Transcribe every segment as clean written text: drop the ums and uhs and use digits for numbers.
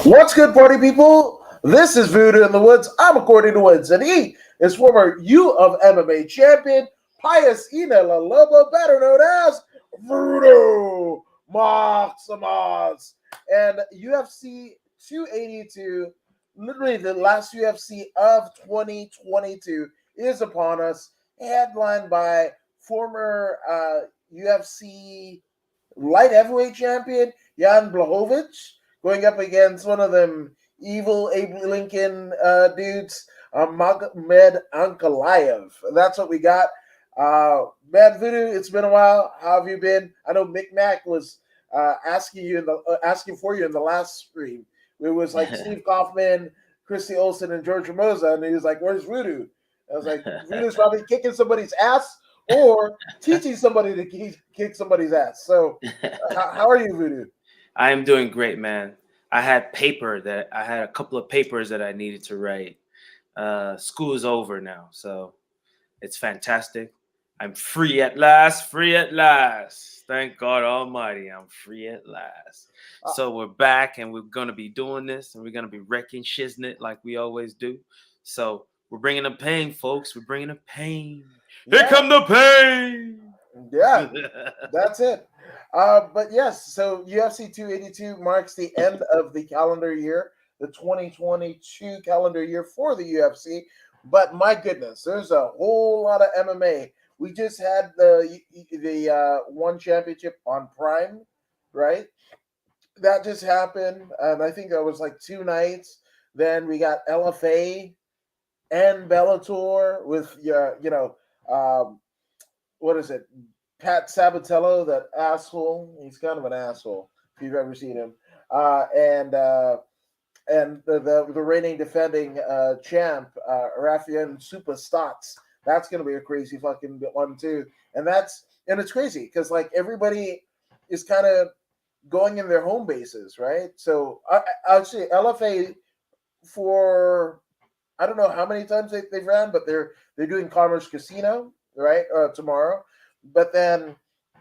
What's good, party people? This is Voodoo in the Woods. I'm according to Woods, and he is former U of MMA champion Pius Ina La Lobo, better known as Voodoo Maximus. And UFC 282, literally the last UFC of 2022, is upon us, headlined by former UFC light heavyweight champion Jan Blachowicz going up against one of them evil Abe Lincoln dudes, Magomed Ankalaev. That's what we got. Man, Voodoo, it's been a while. How have you been? I know Mick Mac was asking for you in the last stream. It was like Steve Kaufman, Christy Olsen, and George Ramosa, and he was like, "Where's Voodoo?" I was like, "Voodoo's probably kicking somebody's ass or teaching somebody to kick somebody's ass." So, how are you, Voodoo? I am doing great, man. I had a couple of papers that I needed to write. School is over now, so it's fantastic. I'm free at last, free at last. Thank God Almighty, I'm free at last. So we're back and we're gonna be doing this and we're gonna be wrecking shiznit like we always do. So we're bringing the pain, folks. We're bringing the pain. Here come the pain. Yeah, that's it. But yes, so UFC 282 marks the end of the calendar year, the 2022 calendar year for the UFC. But my goodness, there's a whole lot of MMA. We just had the one championship on Prime, right? That just happened, and I think that was like 2 nights. Then we got LFA and Bellator with um, what is it? Pat Sabatello, that asshole. He's kind of an asshole if you've ever seen him. And the reigning defending champ, Rafael Super Stotts. That's gonna be a crazy fucking one too. And it's crazy because like everybody is kind of going in their home bases, right? So I'll say LFA for I don't know how many times they've ran, but they're doing Commerce Casino right tomorrow. But then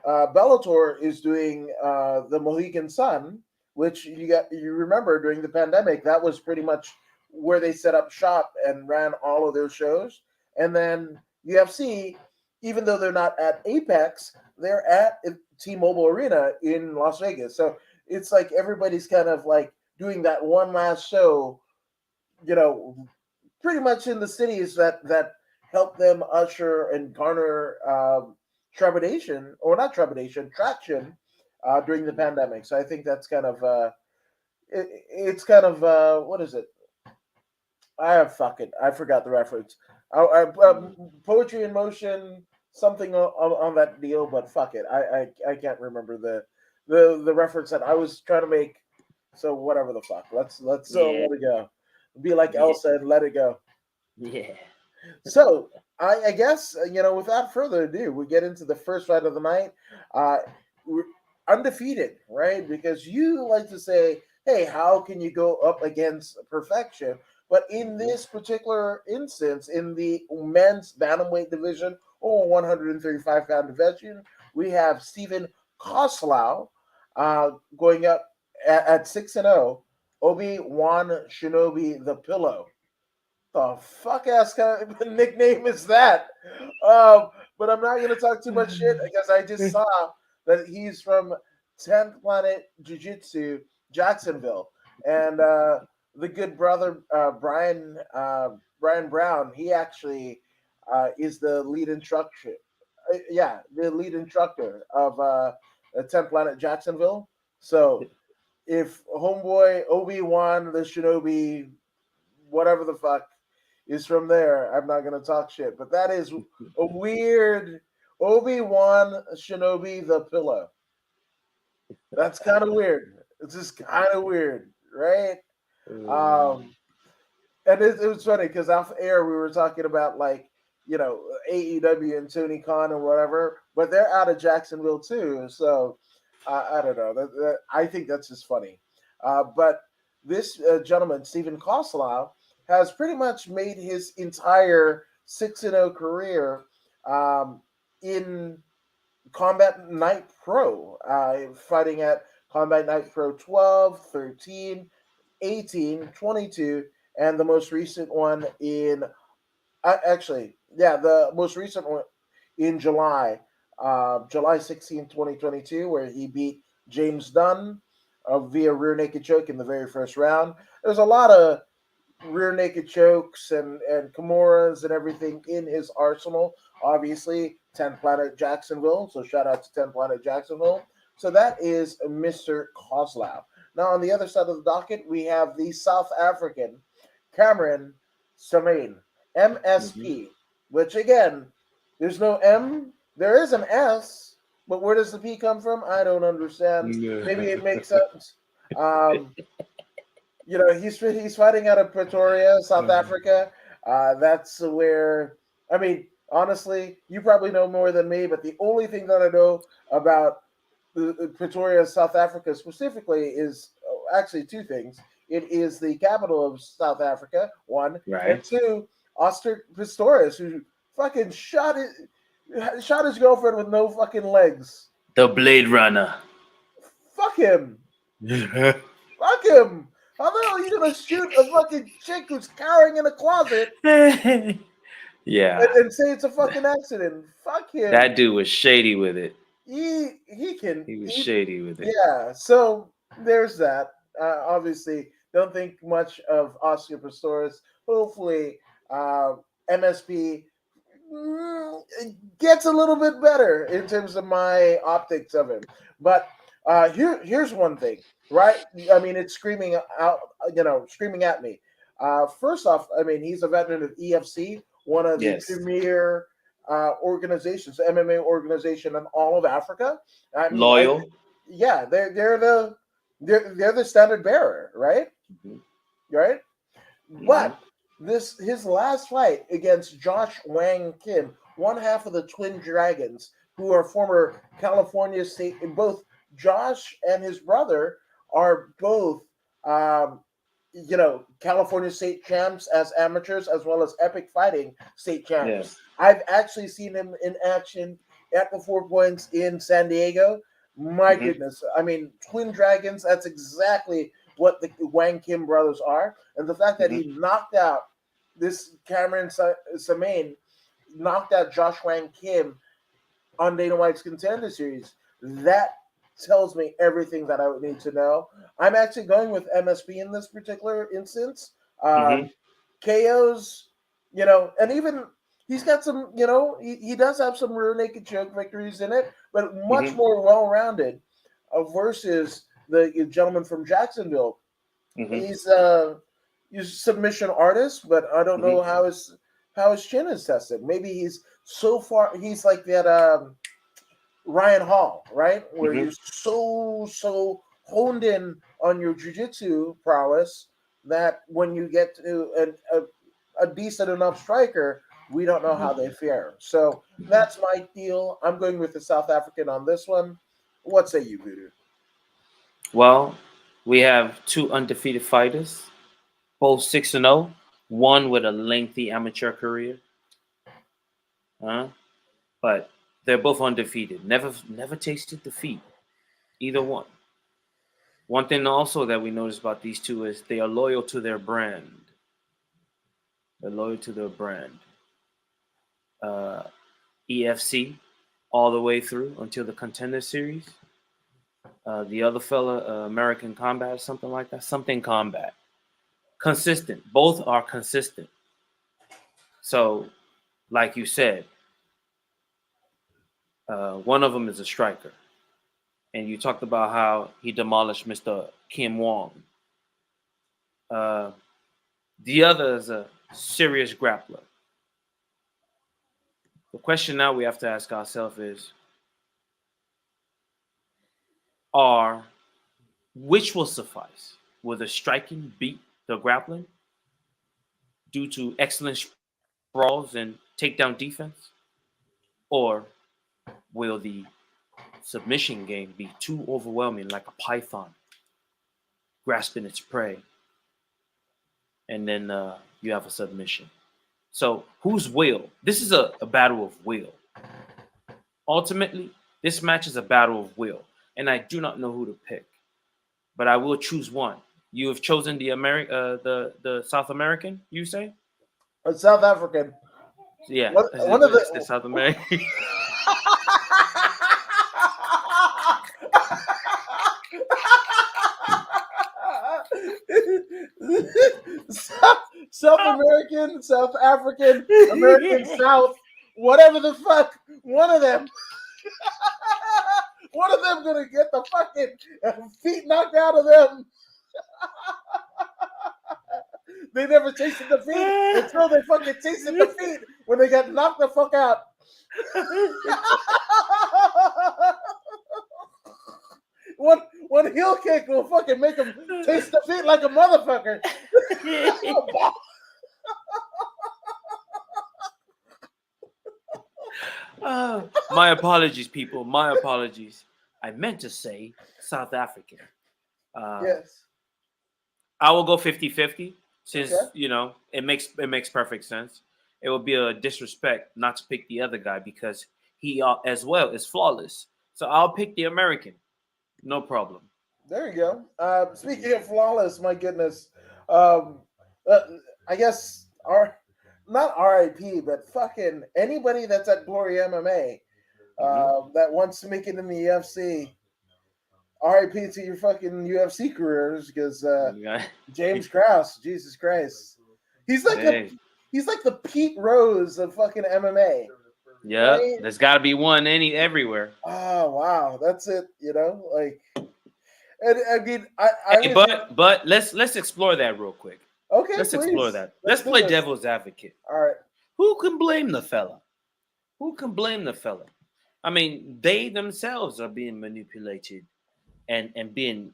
Bellator is doing the Mohegan Sun, which you remember during the pandemic. That was pretty much where they set up shop and ran all of their shows. And then UFC, even though they're not at Apex, they're at T-Mobile Arena in Las Vegas. So it's like everybody's kind of like doing that one last show, you know, pretty much in the cities that help them usher and garner trepidation or not trepidation traction during the pandemic. So I think that's kind of it's kind of what is it? I forgot the reference. Poetry in motion, something on that deal, but fuck it. I can't remember the reference that I was trying to make. So whatever the fuck. Let's Yeah, let it go. Be like yeah, Elsa and let it go. yeah. So I guess without further ado, we get into the first fight of the night. We're undefeated, right? Because you like to say, "Hey, how can you go up against perfection?" But in Mhm. this particular instance, in the men's bantamweight division or 135-pound division, we have Stephen Koslow going up at 6-0. Obi-Wan Shinobi the Pillow, the fuck ass kind of nickname is that? But I'm not gonna talk too much shit because I just saw that he's from 10th Planet Jiu Jitsu, Jacksonville, and the good brother Brian Brown. He actually is the lead instructor. The lead instructor of 10th Planet Jacksonville. So if homeboy Obi-Wan the Shinobi, whatever the fuck, is from there, I'm not gonna talk shit. But that is a weird Obi-Wan Shinobi the Pillow. That's kind of weird. It's just kind of weird, right? Mm. Um, and it was funny because off air we were talking about like AEW and Tony Khan and whatever, but they're out of Jacksonville too. So I don't know. I think that's just funny. But this gentleman, Stephen Koslow, has pretty much made his entire 6-0 career um, in Combat Night Pro, fighting at Combat Night Pro 12, 13. 18, 22, and the most recent one in the most recent one in July, July 16, 2022, where he beat James Dunn via rear naked choke in the very first round. There's a lot of rear naked chokes and Kimuras and everything in his arsenal. Obviously, 10 Planet Jacksonville. So shout out to 10 Planet Jacksonville. So that is Mr. Kozlov. Now on the other side of the docket, we have the South African Cameron Samain, MSP, which again, there's no M, there is an S, but where does the P come from? I don't understand. Maybe it makes sense. Um, he's fighting out of Pretoria, South Africa. That's where, I mean, honestly, you probably know more than me, but the only thing that I know about the Pretoria, South Africa specifically is actually two things. It is the capital of South Africa, one, and two, Oscar Pistorius, who fucking shot his girlfriend with no fucking legs. The Blade Runner. Fuck him. Fuck him. How the hell are you gonna shoot a fucking chick who's cowering in a closet? Yeah. And say it's a fucking accident. Fuck him. That dude was shady with it. He was shady with it. Yeah. So there's that. Obviously, don't think much of Oscar Pistorius. Hopefully, MSP gets a little bit better in terms of my optics of him. But here's one thing, right? I mean, it's screaming out, screaming at me. First off, I mean, he's a veteran of EFC, one of the premier organizations, MMA organization in all of Africa. I mean, loyal. They're the standard bearer, right? Right? But his last fight against Josh Wang Kim, one half of the Twin Dragons, who are former California State, and both Josh and his brother are both California State champs as amateurs, as well as Epic Fighting State champs. Yes. I've actually seen him in action at the 4 Points in San Diego. My goodness. I mean, Twin Dragons, that's exactly what the Wang Kim brothers are. And the fact that he knocked out this Cameron Samain, knocked out Josh Wang Kim on Dana White's Contender Series, that tells me everything that I would need to know. I'm actually going with MSP in this particular instance. KOs, and even he's got some, he does have some rear naked choke victories in it, but much more well-rounded versus the gentleman from Jacksonville. He's a submission artist, but I don't know how his chin is tested. Maybe he's like that Ryan Hall, right? Where you're so honed in on your jiu-jitsu prowess that when you get to a decent enough striker, we don't know how they fare. So that's my deal. I'm going with the South African on this one. What say you, Voodoo? Well, we have two undefeated fighters, both 6-0, one with a lengthy amateur career. But they're both undefeated. Never tasted defeat, either one. One thing also that we notice about these two is they are loyal to their brand. They're loyal to their brand. EFC all the way through until the Contender Series. The other fella, American Combat, something like that. Something Combat. Consistent. Both are consistent. So, like you said, one of them is a striker. And you talked about how he demolished Mr. Kim Wong. The other is a serious grappler. The question now we have to ask ourselves is, which will suffice? Will the striking beat the grappling due to excellent sprawls and takedown defense? Or will the submission game be too overwhelming, like a python grasping its prey? And then you have a submission. So whose will? This is a battle of will. Ultimately, this match is a battle of will. And I do not know who to pick. But I will choose one. You have chosen the South American. You say? South African. Yeah, One of it's the the South American. South, South American, South African, American South, whatever the fuck. One of them. One of them gonna get the fucking feet knocked out of them. They never tasted the feet until they fucking tasted the feet when they got knocked the fuck out. One heel kick will fucking make them taste the feet like a motherfucker. My apologies, people. My apologies. I meant to say South African. Yes. I will go 50-50 since Okay. it makes perfect sense. It would be a disrespect not to pick the other guy because he as well is flawless. So I'll pick the American. No problem. There you go. Speaking of flawless, my goodness. Um, uh, I guess not RIP, but fucking anybody that's at Glory MMA that wants to make it in the UFC. RIP to your fucking UFC careers because Yeah. James Krause, Jesus Christ, he's like the Hey. he's like the Pete Rose of fucking MMA, Yeah, right? there's got to be one everywhere. Oh wow, that's it. Like, and I mean, I Hey, always but let's explore that real quick. okay, Let's explore please that. let's Let's do play this. devil's advocate. All right. Who can blame the fella? Who can blame the fella? I mean, they themselves are being manipulated and being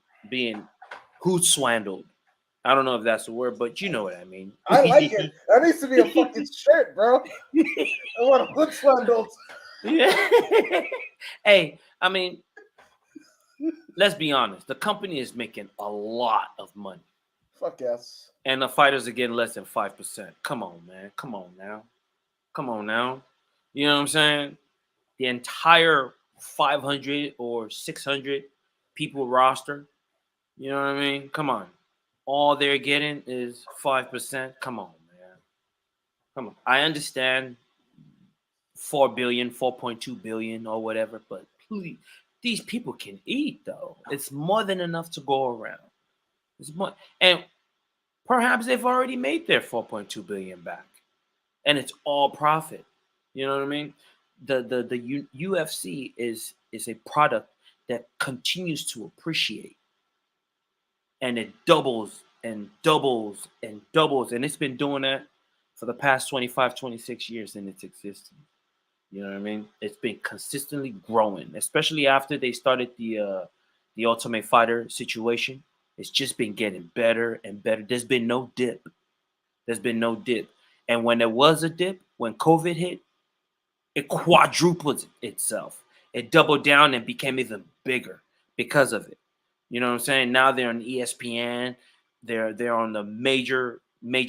who swindled. I don't know if that's the word, but you know what I mean. I like it. That needs to be a fucking shirt, bro. I want hood swindles. Yeah. Hey, I mean, let's be honest. The company is making a lot of money, Fuck yes. and the fighters are getting less than 5%. Come on, man. Come on now. Come on now. You know what I'm saying? The entire 500 or 600 people roster. You know what I mean? Come on. All they're getting is 5%. Come on, man. Come on. I understand 4 billion, 4.2 billion or whatever, but please, these people can eat though. It's more than enough to go around. It's more, and perhaps they've already made their 4.2 billion back. And it's all profit. You know what I mean? The UFC is a product that continues to appreciate, and it doubles and doubles and doubles, and it's been doing that for the past 25, 26 years in its existence. You know what I mean? It's been consistently growing, especially after they started the Ultimate Fighter situation. It's just been getting better and better. There's been no dip. There's been no dip. And when there was a dip, when COVID hit, it quadrupled itself. It doubled down and became even bigger because of it. You know what I'm saying? Now they're on ESPN. They're on the major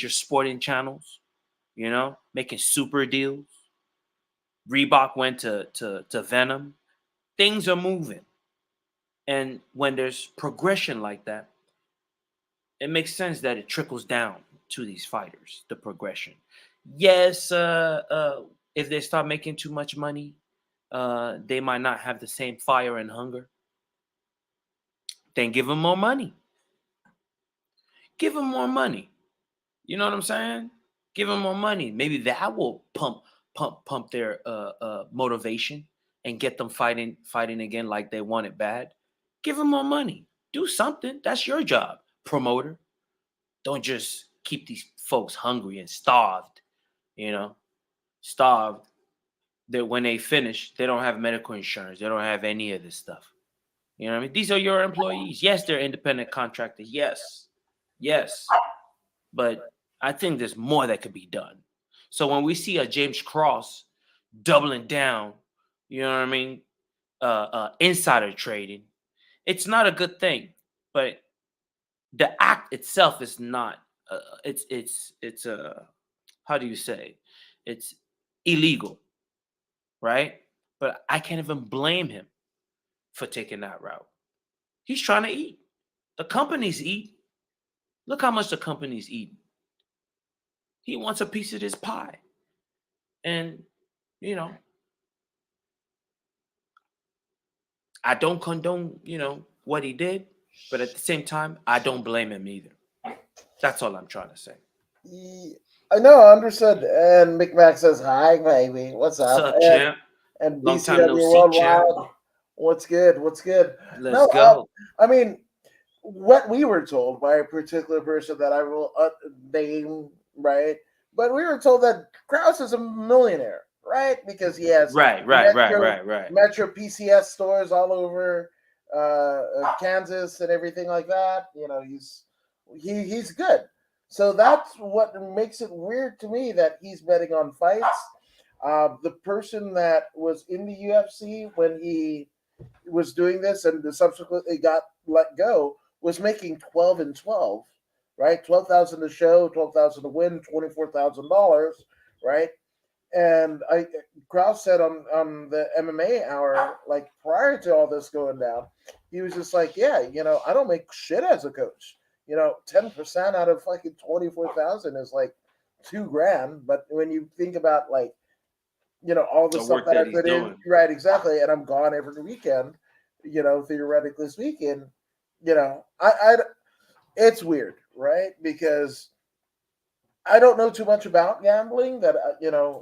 sporting channels. Making super deals. Reebok went to Venom. Things are moving, and when there's progression like that, it makes sense that it trickles down to these fighters. The progression. Yes, if they start making too much money, they might not have the same fire and hunger. Then give them more money. Give them more money. You know what I'm saying? Give them more money. Maybe that will pump their motivation and get them fighting again like they want it bad. Give them more money. Do something. That's your job, promoter. Don't just keep these folks hungry and starved. You know, starved. That when they finish, they don't have medical insurance. They don't have any of this stuff. You know what I mean? These are your employees. Yes, they're independent contractors. Yes. But I think there's more that could be done. So when we see a James Cross doubling down, you know what I mean, insider trading, it's not a good thing. But the act itself is not. It's how do you say? It's illegal, right? But I can't even blame him for taking that route. He's trying to eat. The companies eat. Look how much the company's eating. He wants a piece of this pie. And, you know, I don't condone, what he did, but at the same time, I don't blame him either. That's all I'm trying to say. I know, understood. And McMac says, "Hi, baby. What's What's up?" up, champ? And Long time no BCW see, champ. Worldwide. What's good? What's good? Let's No, go. I mean, what we were told by a particular person that I will name, right? But we were told that Krause is a millionaire, right? Because he has Right. Metro PCS stores all over Kansas and everything like that. He's good. So that's what makes it weird to me that he's betting on fights. The person that was in the UFC when he was doing this and subsequently got let go was making 12 and 12, right? 12,000 to show, 12,000 to win, $24,000, right? And Krause said on the MMA hour, like prior to all this going down, he was just like, yeah, I don't make shit as a coach. 10% out of fucking 24,000 is like $2,000. But when you think about like, all the stuff work that I that he's put in, doing. right, exactly, and I'm gone every weekend, theoretically speaking, I it's weird, right? Because I don't know too much about gambling that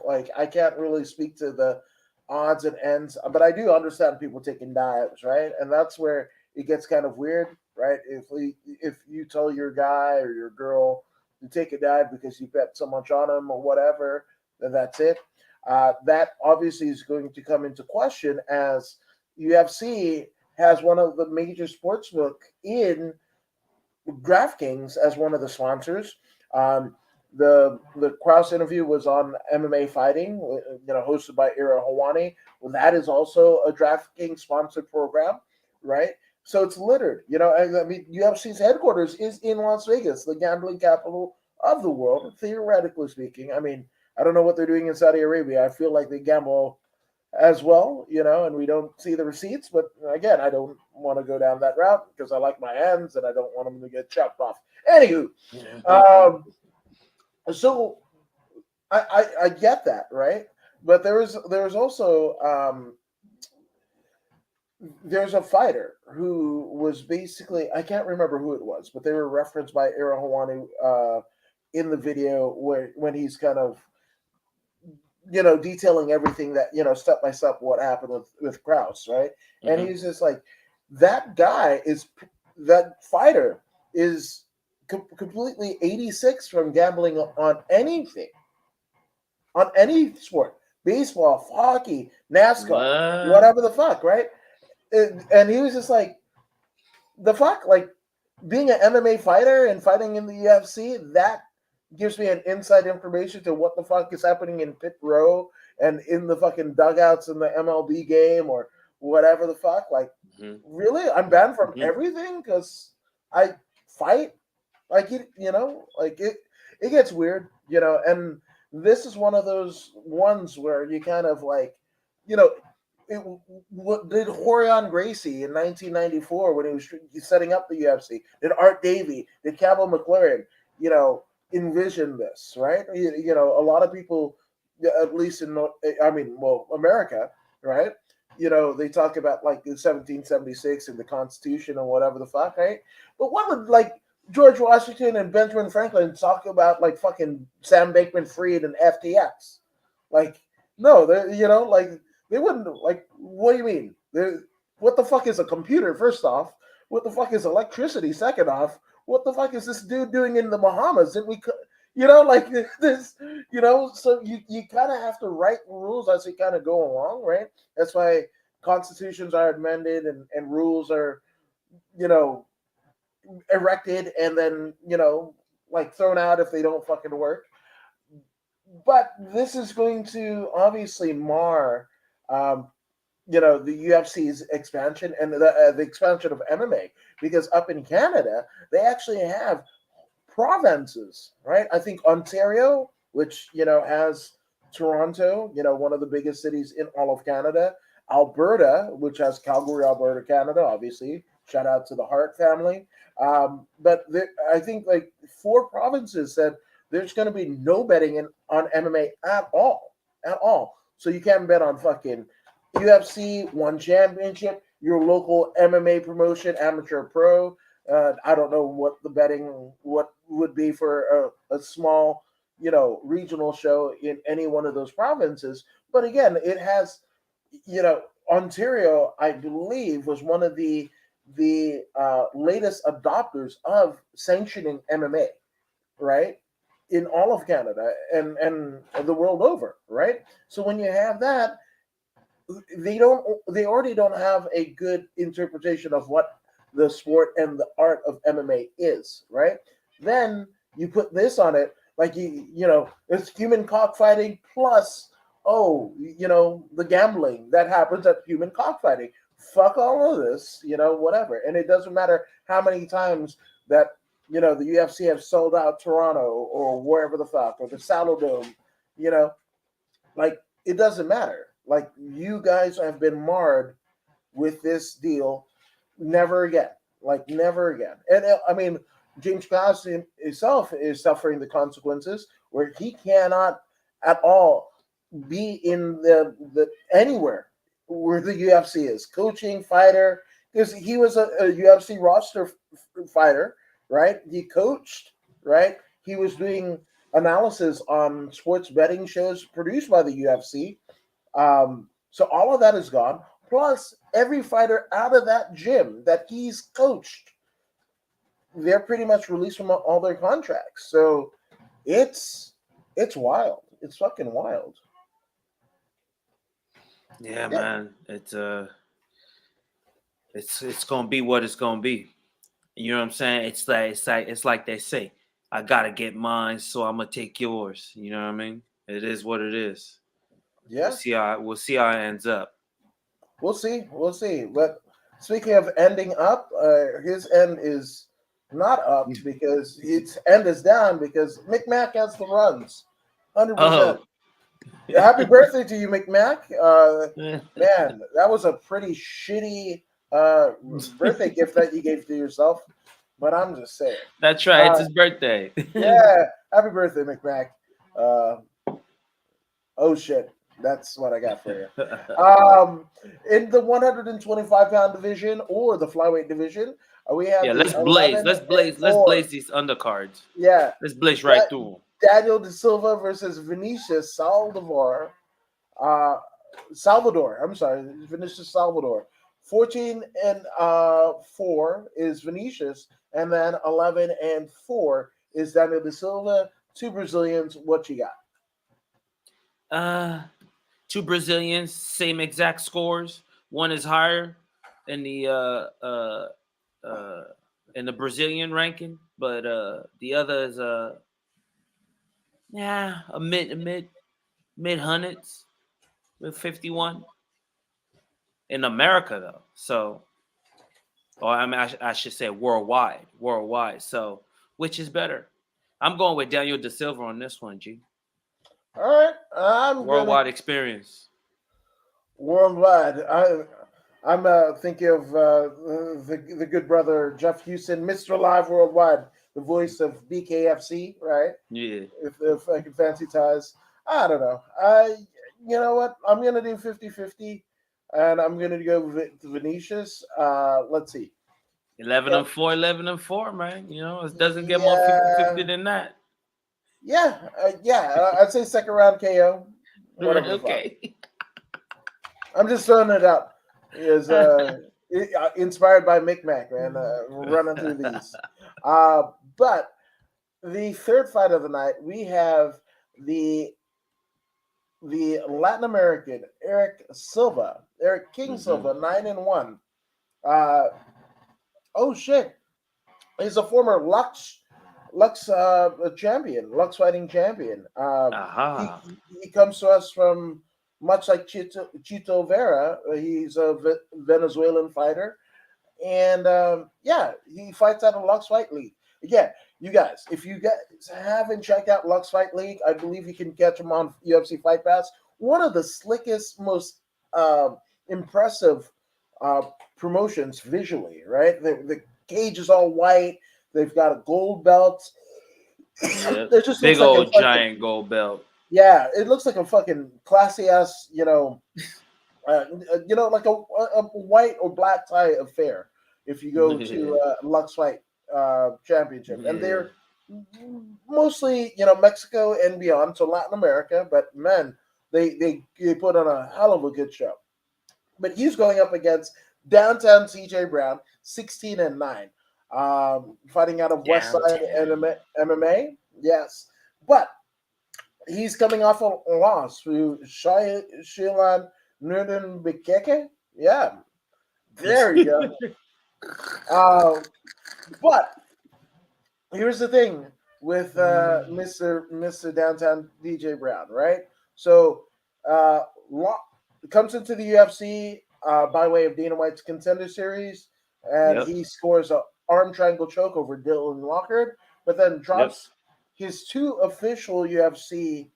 like I can't really speak to the odds and ends, but I do understand people taking dives, right? And that's where it gets kind of weird, right? If you tell your guy or your girl to take a dive because you bet so much on them or whatever, then that's it. That obviously is going to come into question as UFC has one of the major sportsbook in DraftKings as one of the sponsors. Um, the Krause interview was on MMA Fighting, hosted by Ira Hawani. Well, that is also a DraftKings sponsored program, right? So it's littered. I mean, UFC's headquarters is in Las Vegas, the gambling capital of the world, theoretically speaking. I mean, I don't know what they're doing in Saudi Arabia. I feel like they gamble as well, and we don't see the receipts. But again, I don't want to go down that route because I like my hands and I don't want them to get chopped off. Anywho, so I get that, right? But there's also there's a fighter who was basically, I can't remember who it was, but they were referenced by Ira Hawani in the video where when he's kind of detailing everything that step by step what happened with Krause, right? Mm-hmm. And he's just like, that fighter is completely 86 from gambling on anything, on any sport, baseball, hockey, NASCAR, whatever the fuck, right? And he was just like, the fuck, like being an MMA fighter and fighting in the UFC, that gives me an inside information to what the fuck is happening in pit row and in the fucking dugouts in the MLB game or whatever the fuck. Like, really? I'm banned from everything because I fight? Like, like it gets weird, and this is one of those ones where you kind of like, what did Rorion Gracie in 1994 when he was setting up the UFC? Did Art Davie? Did Campbell McLaren? Envision this, right? A lot of people, at least in, America, right? They talk about like the 1776 and the Constitution and whatever the fuck, right? But what would like George Washington and Benjamin Franklin talk about like fucking Sam Bankman-Fried and FTX? Like, no, like they wouldn't. Like, what do you mean? What the fuck is a computer? First off, what the fuck is electricity? Second off, what the fuck is this dude doing in the Bahamas? Didn't we, like this, so you kind of have to write rules as you kind of go along, right? That's why constitutions are amended and rules are, erected and then, like thrown out if they don't fucking work. But this is going to obviously mar, the UFC's expansion and the expansion of MMA, because up in Canada, they actually have provinces, right? I think Ontario, which, has Toronto, one of the biggest cities in all of Canada, Alberta, which has Calgary, Alberta, Canada, obviously, Shout out to the Hart family. But I think like 4 provinces said there's going to be no betting on MMA at all. So you can't bet on fucking UFC, One Championship, your local MMA promotion, amateur pro. I don't know what the betting what would be for a small, regional show in any one of those provinces. But again, it has, Ontario, I believe, was one of the latest adopters of sanctioning MMA, right? In all of Canada and the world over, right? So when you have that, they already don't have a good interpretation of what the sport and the art of MMA is, right? Then you put this on it, like it's human cockfighting plus the gambling that happens at human cockfighting. Fuck all of this, whatever. And it doesn't matter how many times that the UFC have sold out Toronto or wherever the fuck or the Saddle Dome, you know, like it doesn't matter. Like you guys have been marred with this deal. Never again. Like never again. And I mean, James Klaus himself is suffering the consequences where he cannot at all be in the anywhere where the UFC is coaching fighter because he was a UFC roster fighter, right? He coached, right? He was doing analysis on sports betting shows produced by the UFC. So all of that is gone. Plus, every fighter out of that gym that he's coached, they're pretty much released from all their contracts. So it's wild. It's fucking wild. Yeah, man. It's gonna be what it's gonna be. You know what I'm saying? It's like they say, I gotta get mine, so I'm gonna take yours. You know what I mean? It is what it is. Yeah, We'll see how it ends up. we'll see. We'll see. But speaking of ending up, his end is not up because its end is down because McMack has the runs. 100%. Oh, Happy birthday to you, McMack. Man, that was a pretty shitty birthday gift that you gave to yourself. But I'm just saying. that's right. It's his birthday. Yeah, happy birthday, McMack. Uh, oh shit, that's what I got for you. In the 125-pound division or the flyweight division, we have Yeah, the let's blaze. 11 Let's and 4. blaze these undercards. Yeah, Let's blaze right through them. Daniel De Silva versus Vinicius Salvador. I'm sorry, Vinicius Salvador. 14 and 4 is Vinicius, and then 11 and 4 is Daniel De Silva. Two Brazilians. What you got? Two Brazilians, same exact scores. One is higher in the Brazilian ranking, but the other is a mid hundreds with 51 in America though. So, or I mean, I should say worldwide. So, which is better? I'm going with Daniel De Silva on this one, G. All right, I'm gonna Worldwide experience. worldwide. I'm thinking of the good brother Jeff Houston, Mr. Live Worldwide, the voice of BKFC, right? Yeah. If I can fancy ties. I don't know. You know what? I'm gonna do 50-50, and I'm gonna go with Venetius. Let's see. 11 Yeah, and 4, 11 and 4, man. You know, it doesn't get more yeah, 50-50 than that. I'd say second round KO. Whatever the fuck. Okay. I'm just throwing it out. Is inspired by Micmac, man. Running through these. But the third fight of the night, we have the Latin American Eric King Silva, 9-1. Uh, oh shit, he's a former Lux champion, Lux fighting champion. Aha. He comes to us from much like Chito Vera. He's a Venezuelan fighter, and he fights out of Lux Fight League. Again, you guys, if you guys haven't checked out Lux Fight League, I believe you can catch him on UFC Fight Pass. One of the slickest, most impressive promotions visually, right? The cage is all white. They've got a gold belt. Yeah, It just big looks like a old fucking giant gold belt. yeah. It looks like a fucking classy ass, like a white or black tie affair. If you go to Lux Fight Championship, and Yeah, they're mostly Mexico and beyond, so Latin America. But man, they put on a hell of a good show. But he's going up against downtown CJ Brown, 16-9, fighting out of West Side downtown. MMA. Yes, but he's coming off a loss to Shilan Nudenbekeke. Yeah, there you go. But here's the thing with Mr. Downtown DJ Brown, right? So, uh, lo- comes into the UFC by way of Dana White's Contender Series, and Yep, he scores a arm triangle choke over Dylan Lockhart, but then yep, drops his first two official UFC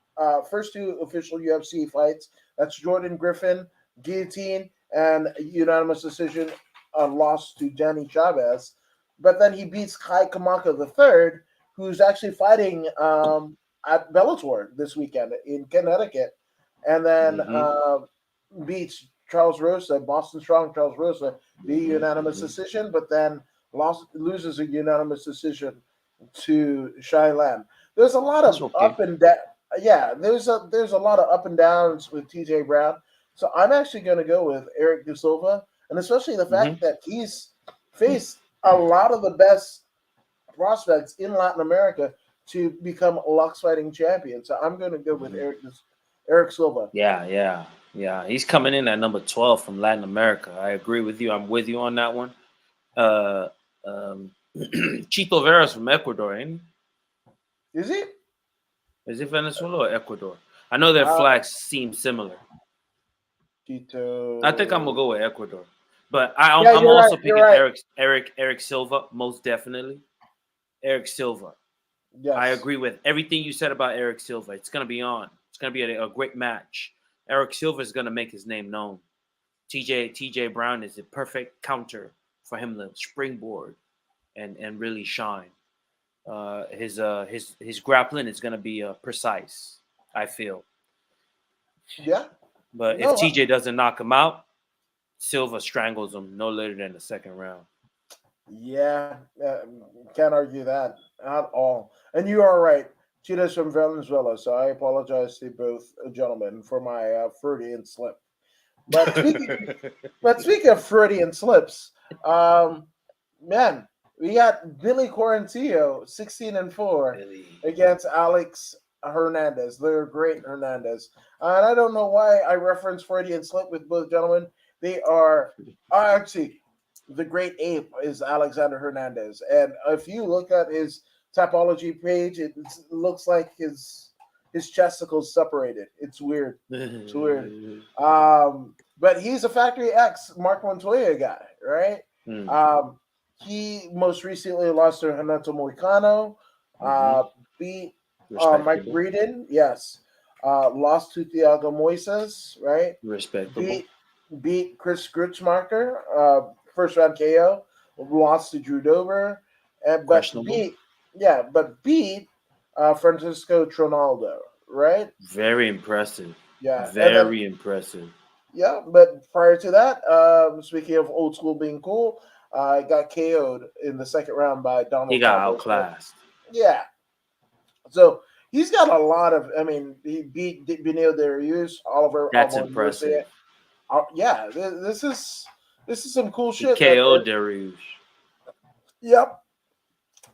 fights. That's Jordan Griffin guillotine and unanimous decision, a loss to Danny Chavez. But then he beats Kai Kamaka the third, who's actually fighting at Bellator this weekend in Connecticut, and then mm-hmm, beats Charles Rosa, Boston Strong Charles Rosa, the mm-hmm, unanimous mm-hmm. decision, but then loses a unanimous decision to Shai Lam. There's a lot That's of okay. up and down. Yeah, there's a lot of up and downs with TJ Brown. So I'm actually going to go with Eric De Silva, and especially the Mm-hmm. fact that he's faced a lot of the best prospects in Latin America to become a Lux Fighting champion. So I'm going to go with Mm-hmm. Eric Silva. Yeah, yeah, yeah. He's coming in at number 12 from Latin America. I agree with you. I'm with you on that one. Uh, um, Chito Vera's from Ecuador, ain't Is he? he? Is it Venezuela or Ecuador? I know their Uh, flags seem similar. I think I'm gonna Tito. go with Ecuador, but I'm, Yeah, I'm you're right. also You're picking right. Eric Silva, most definitely. Eric Silva. I Yes. agree with everything you said about Eric Silva. It's gonna be on. It's gonna be a great match. Eric Silva is gonna make his name known. TJ Brown is the perfect counter for him to springboard and really shine. His grappling is gonna be precise. I feel, Yeah. but if No. TJ doesn't knock him out, Silva strangles him no later than the second round. Yeah. Can't argue that at all. And you are right. Cheetah's from Venezuela, so I apologize to both gentlemen for my Freudian slip. But speaking of Freudian slips, um, man, we got Billy Quarantillo, 16-4, Really? against Alex Hernandez. They're great Hernandez. And I don't know why I reference Freudian slip with both gentlemen. They are actually the great ape is Alexander Hernandez. And if you look at his topology page, it looks like his chesticles separated. It's weird. It's weird. But he's a Factory X Mark Montoya guy, right? Hmm. Um, he most recently lost to Renato Moicano, Mm-hmm. beat Mike Respectable. Breeden, yes, lost to Thiago Moises, right? Respectable. Beat Chris Grutzmarker, first round KO, lost to Drew Dober, but Questionable. beat Francisco Tronaldo, right? Very impressive. Yeah, and then Very impressive. yeah, but prior to that, speaking of old school being cool, got KO'd in the second round by He Donald got Cowboy. So, outclassed. yeah, so he's got a lot of. I mean, he beat Benil Darius, Oliver That's Almond Garcia. impressive. Yeah, this is some cool He shit. KO'd Darius. Yep.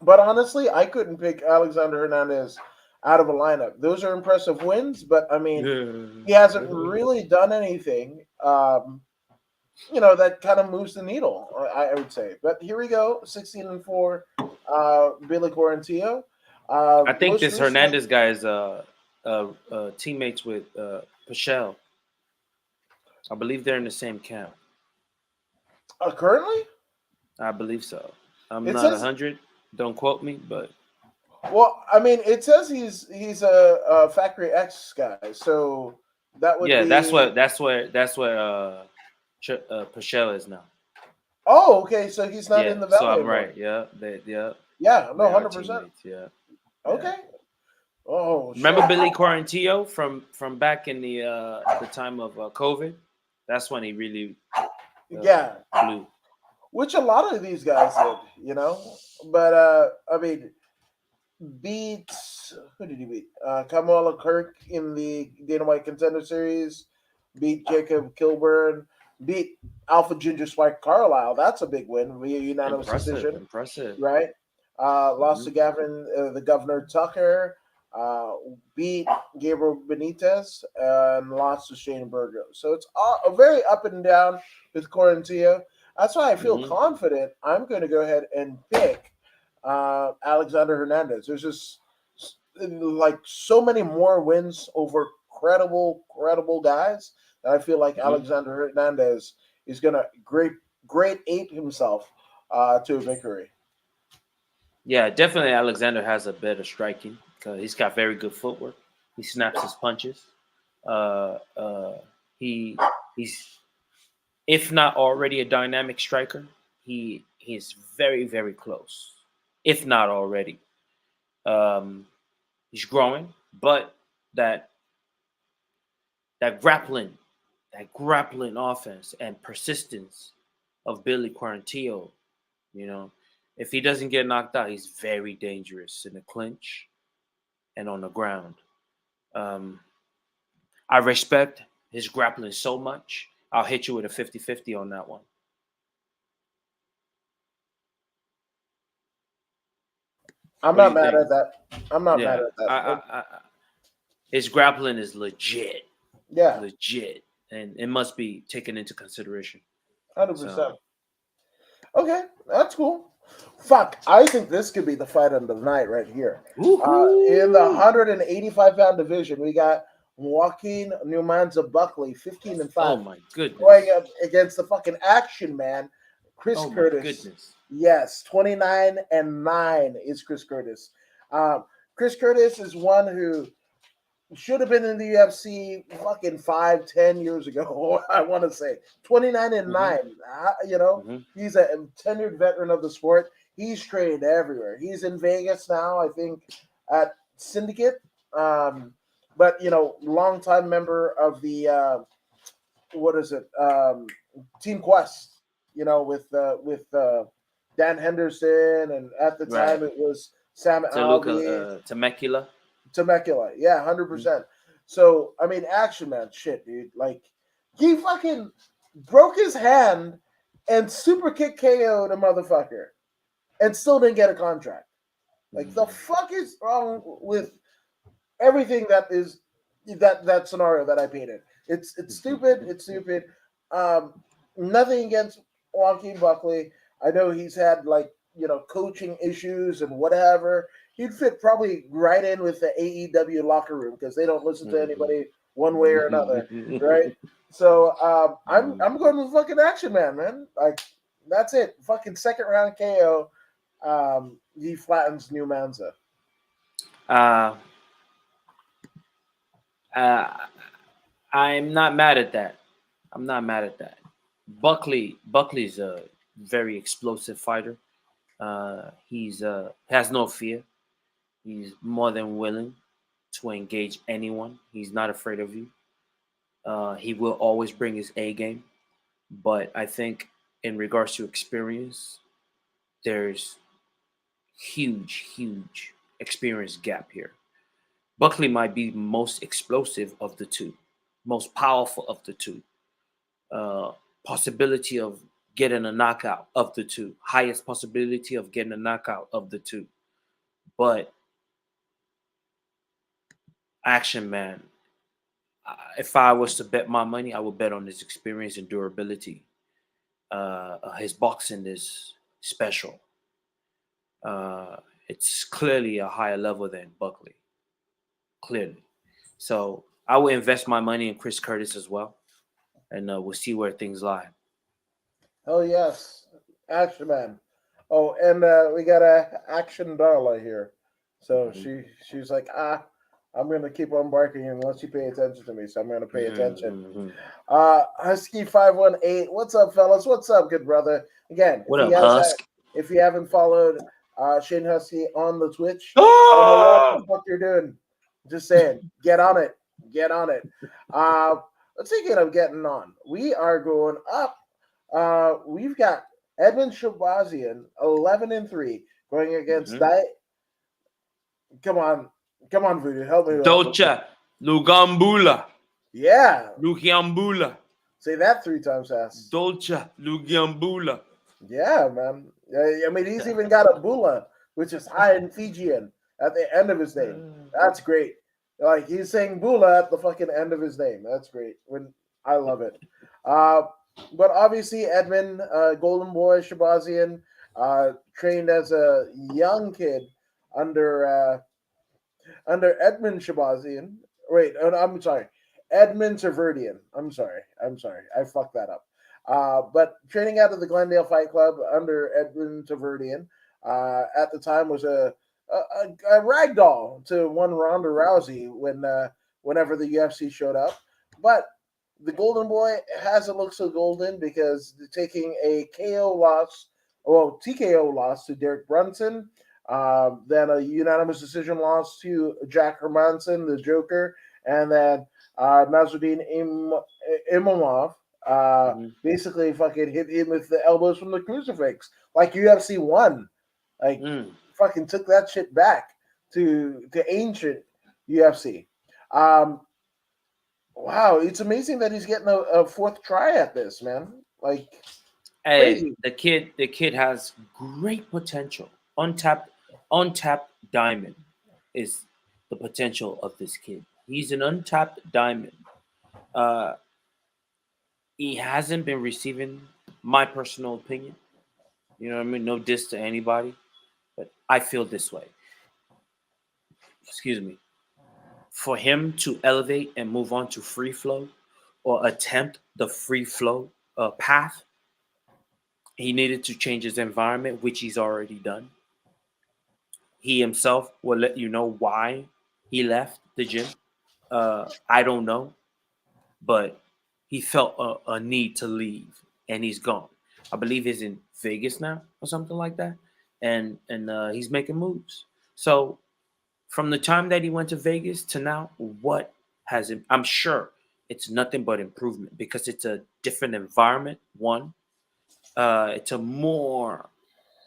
But honestly, I couldn't pick Alexander Hernandez out of a lineup. Those are impressive wins, but I mean, he hasn't really done anything. That kind of moves the needle. I would say. But here we go, 16-4. Billy Quarantillo. I think Most this recently, Hernandez guy is teammates with Pichel. I believe they're in the same camp. currently, I believe so. I'm it not says. 100. Don't quote me, but Well, I mean, it says he's a Factory X guy, so that would yeah, be that's what Purcell is now. Oh, okay. So he's not Yeah, in the so Valley I'm anymore. right. Yeah, Yeah, no, they are 100%. teammates. Yeah, yeah. Okay. Oh shit. Remember Billy Quarantillo from back in the time of COVID? That's when he really Yeah, blew. which a lot of these guys did, you know. But I mean, beats who did he beat? Kamala Kirk in the Dana White Contender Series. Beat Jacob Kilburn. Beat Alpha Ginger Spike Carlisle. That's a big win via unanimous Impressive, decision, impressive. right? Lost Hmm. to Gavin, the Governor Tucker. Uh, Beat Gabriel Benitez and lost to Shane Burgo. So it's a very up and down with Quarantillo. That's why I feel Hmm. confident. I'm going to go ahead and pick Alexander Hernandez. There's just like so many more wins over credible guys that I feel like Hmm. Alexander Hernandez is going to great ape himself to a victory. Yeah, definitely. Alexander has a better striking because he's got very good footwork. He snaps his punches. Uh, uh, he he's if not already a dynamic striker, he's very close. If not already, um, he's growing, but that that grappling, that grappling offense and persistence of Billy Quarantillo, you know, if he doesn't get knocked out, he's very dangerous in the clinch and on the ground. Um, I respect his grappling so much. I'll hit you with a 50-50 on that one. I'm What do not you mad think? at that. I'm not mad Yeah, at that. his grappling is legit, Yeah, legit, and it must be taken into consideration. 100%. So, Okay, that's cool. Fuck, I think this could be the fight of the night right here. In the woohoo! 185-pound division, we got Joaquin Numanza Buckley, 15-5, Oh my going goodness! up against the fucking action man, Chris Oh my Curtis. goodness! Yes, 29-9 is Chris Curtis. Um, Chris Curtis is one who should have been in the UFC fucking 5, 10 years ago. I want to say 29-9. Hmm. You know, Hmm. he's a tenured veteran of the sport. He's trained everywhere. He's in Vegas now, I think, at Syndicate. Um, but longtime member of the what is it? Team Quest. With Dan Henderson, and at the Right. time it was Sam Toluca, Alvey. Temecula. Temecula. Yeah, 100%. So, I mean, action man, shit, dude. Like, he fucking broke his hand and super kick KO'd a motherfucker and still didn't get a contract. Like, the Mm-hmm. fuck is wrong with everything that scenario that I painted? It's stupid. It's stupid. Um, Nothing against Joaquin Buckley. I know he's had like coaching issues and whatever. He'd fit probably right in with the AEW locker room because they don't listen to anybody one way or another, right? So I'm going with fucking Action Man. Like that's it. Fucking second round KO. He flattens New Manza. uh, uh, I'm not mad at that. I'm not mad at that. Buckley's a very explosive fighter. He's has no fear. He's more than willing to engage anyone. He's not afraid of you. He will always bring his A game. But I think in regards to experience, there's huge experience gap here. Buckley might be most explosive of the two, most powerful of the two. Uh, Possibility of getting a knockout of the two, highest possibility of getting a knockout of the two. But action man, if I was to bet my money, I would bet on his experience and durability. His boxing is special. Uh, it's clearly a higher level than Buckley, clearly. So I would invest my money in Chris Curtis as well, and we'll see where things lie. Oh yes, Action Man. Oh, and we got a Action Darla here. So Mhm. she's like, I'm gonna keep on barking unless you pay attention to me. So I'm gonna pay attention. Mm-hmm. Husky518, what's up, fellas? What's up, good brother? Again, What up, Husk? if you haven't followed Shane Husky on the Twitch, I don't know what the Oh! fuck you're doing. Just saying, get on it. Get on it. Speaking of getting on, we are going up. We've got Edmund Shabazian, 11-3, going against Mm-hmm. Come on, Voodoo, help me with that. Dolce, Lugambula, Yeah, Lugiambula, say that 3 times fast. Dolce, Lugiambula. Yeah, man. I mean, he's even got a bula, which is high in Fijian at the end of his name. That's great. Like he's saying bula at the fucking end of his name. That's great. I love it. But obviously, Edmund, Golden Boy Shabazian, trained as a young kid under Edmund Shabazian. Wait, I'm sorry, Edmund Serverdian. I'm sorry. I fucked that up. But training out of the Glendale Fight Club under Edmund Serverdian at the time was a ragdoll to one Ronda Rousey whenever the UFC showed up. But the Golden Boy hasn't looked so golden because taking a TKO loss to Derek Brunson, then a unanimous decision loss to Jack Hermanson, the Joker, and then Nasruddin Imamov basically fucking hit him with the elbows from the crucifix, like UFC 1. Like, fucking took that shit back to ancient UFC. Wow, it's amazing that he's getting a fourth try at this, man. Like, Hey, crazy. the kid has great potential. Untapped diamond is the potential of this kid. He's an untapped diamond. He hasn't been receiving my personal opinion. You know what I mean? No diss to anybody, but I feel this way. Excuse me. For him to elevate and move on to free flow or attempt the free flow path, he needed to change his environment, which he's already done. He himself will let you know why he left the gym. I don't know, but he felt a need to leave, and he's gone. I believe he's in Vegas now or something like that, and he's making moves. So from the time that he went to Vegas to now, what has him? I'm sure it's nothing but improvement because it's a different environment. One, it's a more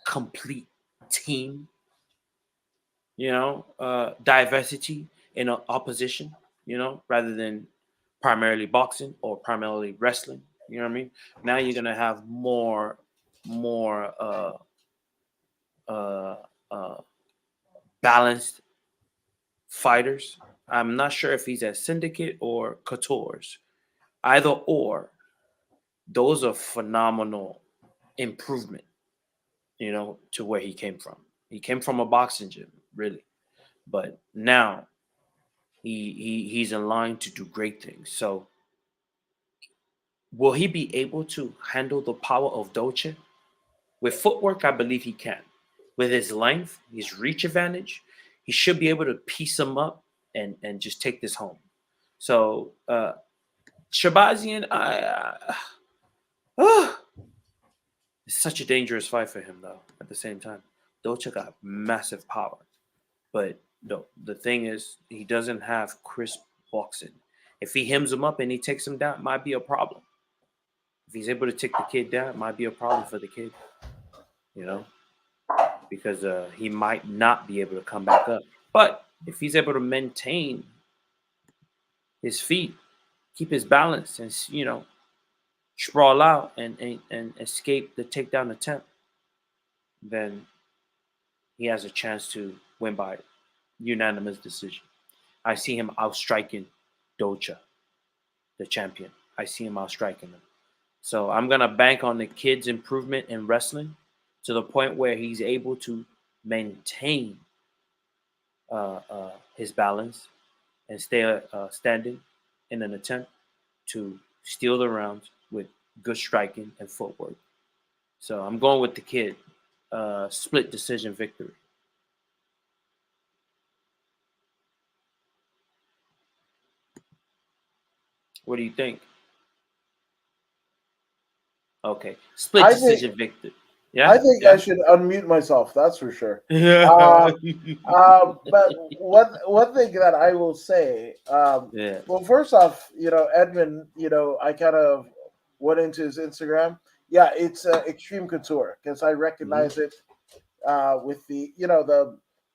complete team. Diversity in opposition. Rather than primarily boxing or primarily wrestling. You know what I mean? Now you're gonna have more uh, uh, balanced fighters. I'm not sure if he's at Syndicate or Couture's. Either or, those are phenomenal improvement, to where he came from. He came from a boxing gym, really. But now he's in line to do great things. So will he be able to handle the power of Dolce? With footwork, I believe he can. With his length, his reach advantage, he should be able to piece him up and just take this home. So Shabazian, it's such a dangerous fight for him, though. At the same time, Dolce got massive power, but the thing is, he doesn't have crisp boxing. If he hems him up and he takes him down, it might be a problem. If he's able to take the kid down, it might be a problem for the kid. Because he might not be able to come back up. But if he's able to maintain his feet, keep his balance, and sprawl out and escape the takedown attempt, then he has a chance to win by unanimous decision. I see him outstriking Doja, the champion. I see him outstriking him. So I'm gonna bank on the kid's improvement in wrestling to the point where he's able to maintain his balance and stay standing in an attempt to steal the rounds with good striking and footwork. So I'm going with the kid. Split decision victory. What do you think? Okay, split I think decision victor. I Yeah, think I yeah. should unmute myself. That's for sure. Yeah. Uh, but one thing that I will say, Yeah. well, first off, Edmund, I kind of went into his Instagram. Yeah, it's Extreme Couture because I Hmm. recognize it with the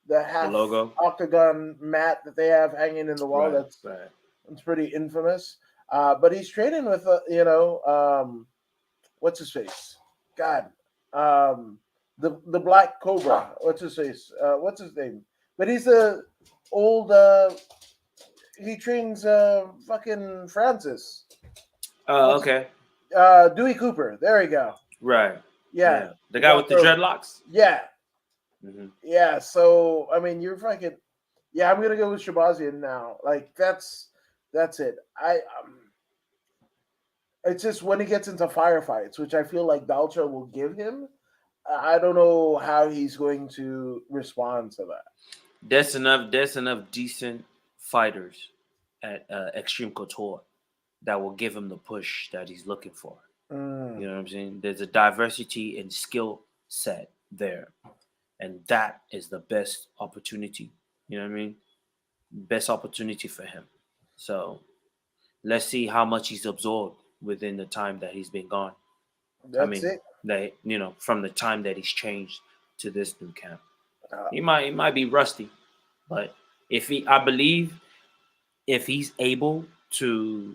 The half logo. octagon mat that they have hanging in the wall. Right. That's Right. it's pretty infamous. But he's training with what's his face? God, the Black Cobra. What's his face? What's his name? But he's a old. He trains fucking Francis. What's Okay. Dewey Cooper? There we go. Right. Yeah, Yeah. The the guy Black with the Cobra. dreadlocks. Yeah, Hmm. yeah. So I mean, you're fucking. Yeah, I'm gonna go with Shabazian now. Like that's it. It's just when he gets into firefights, which I feel like Dalcha will give him. I don't know how he's going to respond to that. That's enough. There's enough decent fighters at Extreme Couture that will give him the push that he's looking for. Mm, You know what I'm saying? There's a diversity in skill set there, and that is the best opportunity. You know what I mean? Best opportunity for him. So let's see how much he's absorbed within the time that he's been gone. I that's mean, it. that from the time that he's changed to this new camp, Uh, he might be rusty, but I believe if he's able to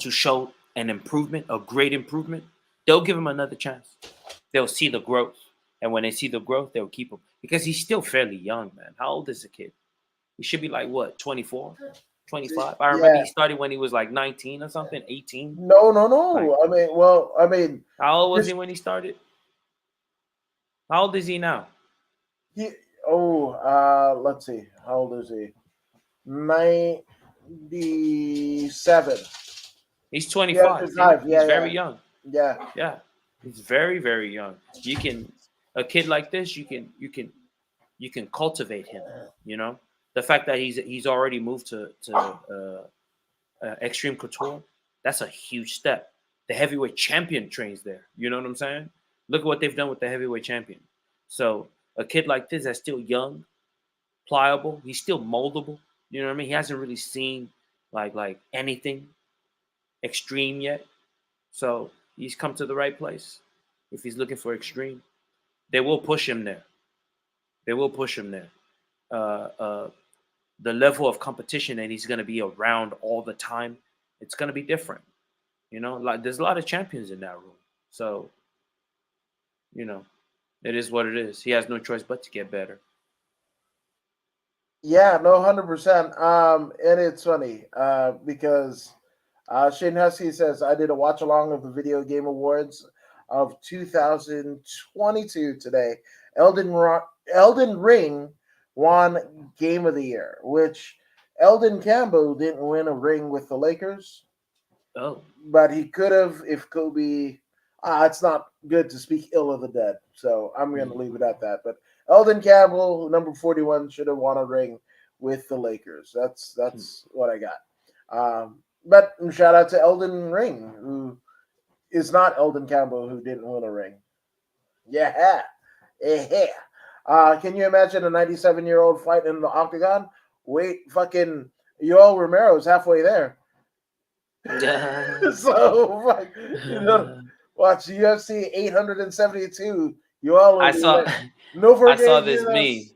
show an improvement, a great improvement, they'll give him another chance. They'll see the growth, and when they see the growth, they'll keep him because he's still fairly young, man. How old is the kid? He should be like what, 24, 25? I remember yeah. he started when he was like 19 or something, 18. No, no, Like, no. I mean, how old was he this when he started? How old is he now? he. Oh, let's see. How old is he? 97. He's Yeah, 25. See, 5. he's Yeah, very yeah, young. yeah. Yeah, he's very, very young. You can a kid like this, you can cultivate him. You know, the fact that he's already moved to Extreme Couture, that's a huge step. The heavyweight champion trains there. You know what I'm saying? Look at what they've done with the heavyweight champion. So a kid like this that's still young, pliable, he's still moldable. You know what I mean? He hasn't really seen like anything extreme yet. So he's come to the right place. If he's looking for extreme, they will push him there. They will push him there. Uh, uh, the level of competition that he's going to be around all the time, it's going to be different. Like there's a lot of champions in that room. So, you know, it is what it is. He has no choice but to get better. Yeah, no, 100%. And it's funny because Shane Husky says I did a watch along of the Video Game Awards of 2022 today. Elden Ring won Game of the Year, which Eldon Campbell didn't win a ring with the Lakers, Oh, but he could have if Kobe. It's not good to speak ill of the dead, so I'm going to mm, leave it at that. But Eldon Campbell, number 41, should have won a ring with the Lakers. That's mm. that's what I got. But shout out to Eldon Ring, who is not Eldon Campbell, who didn't win a ring. Yeah, yeah. Can you imagine a 97-year-old fight in the octagon? Wait, fucking Yoel Romero is halfway there. So, like, watch UFC 872. Yoel will I be saw like, no I for saw game, this yes.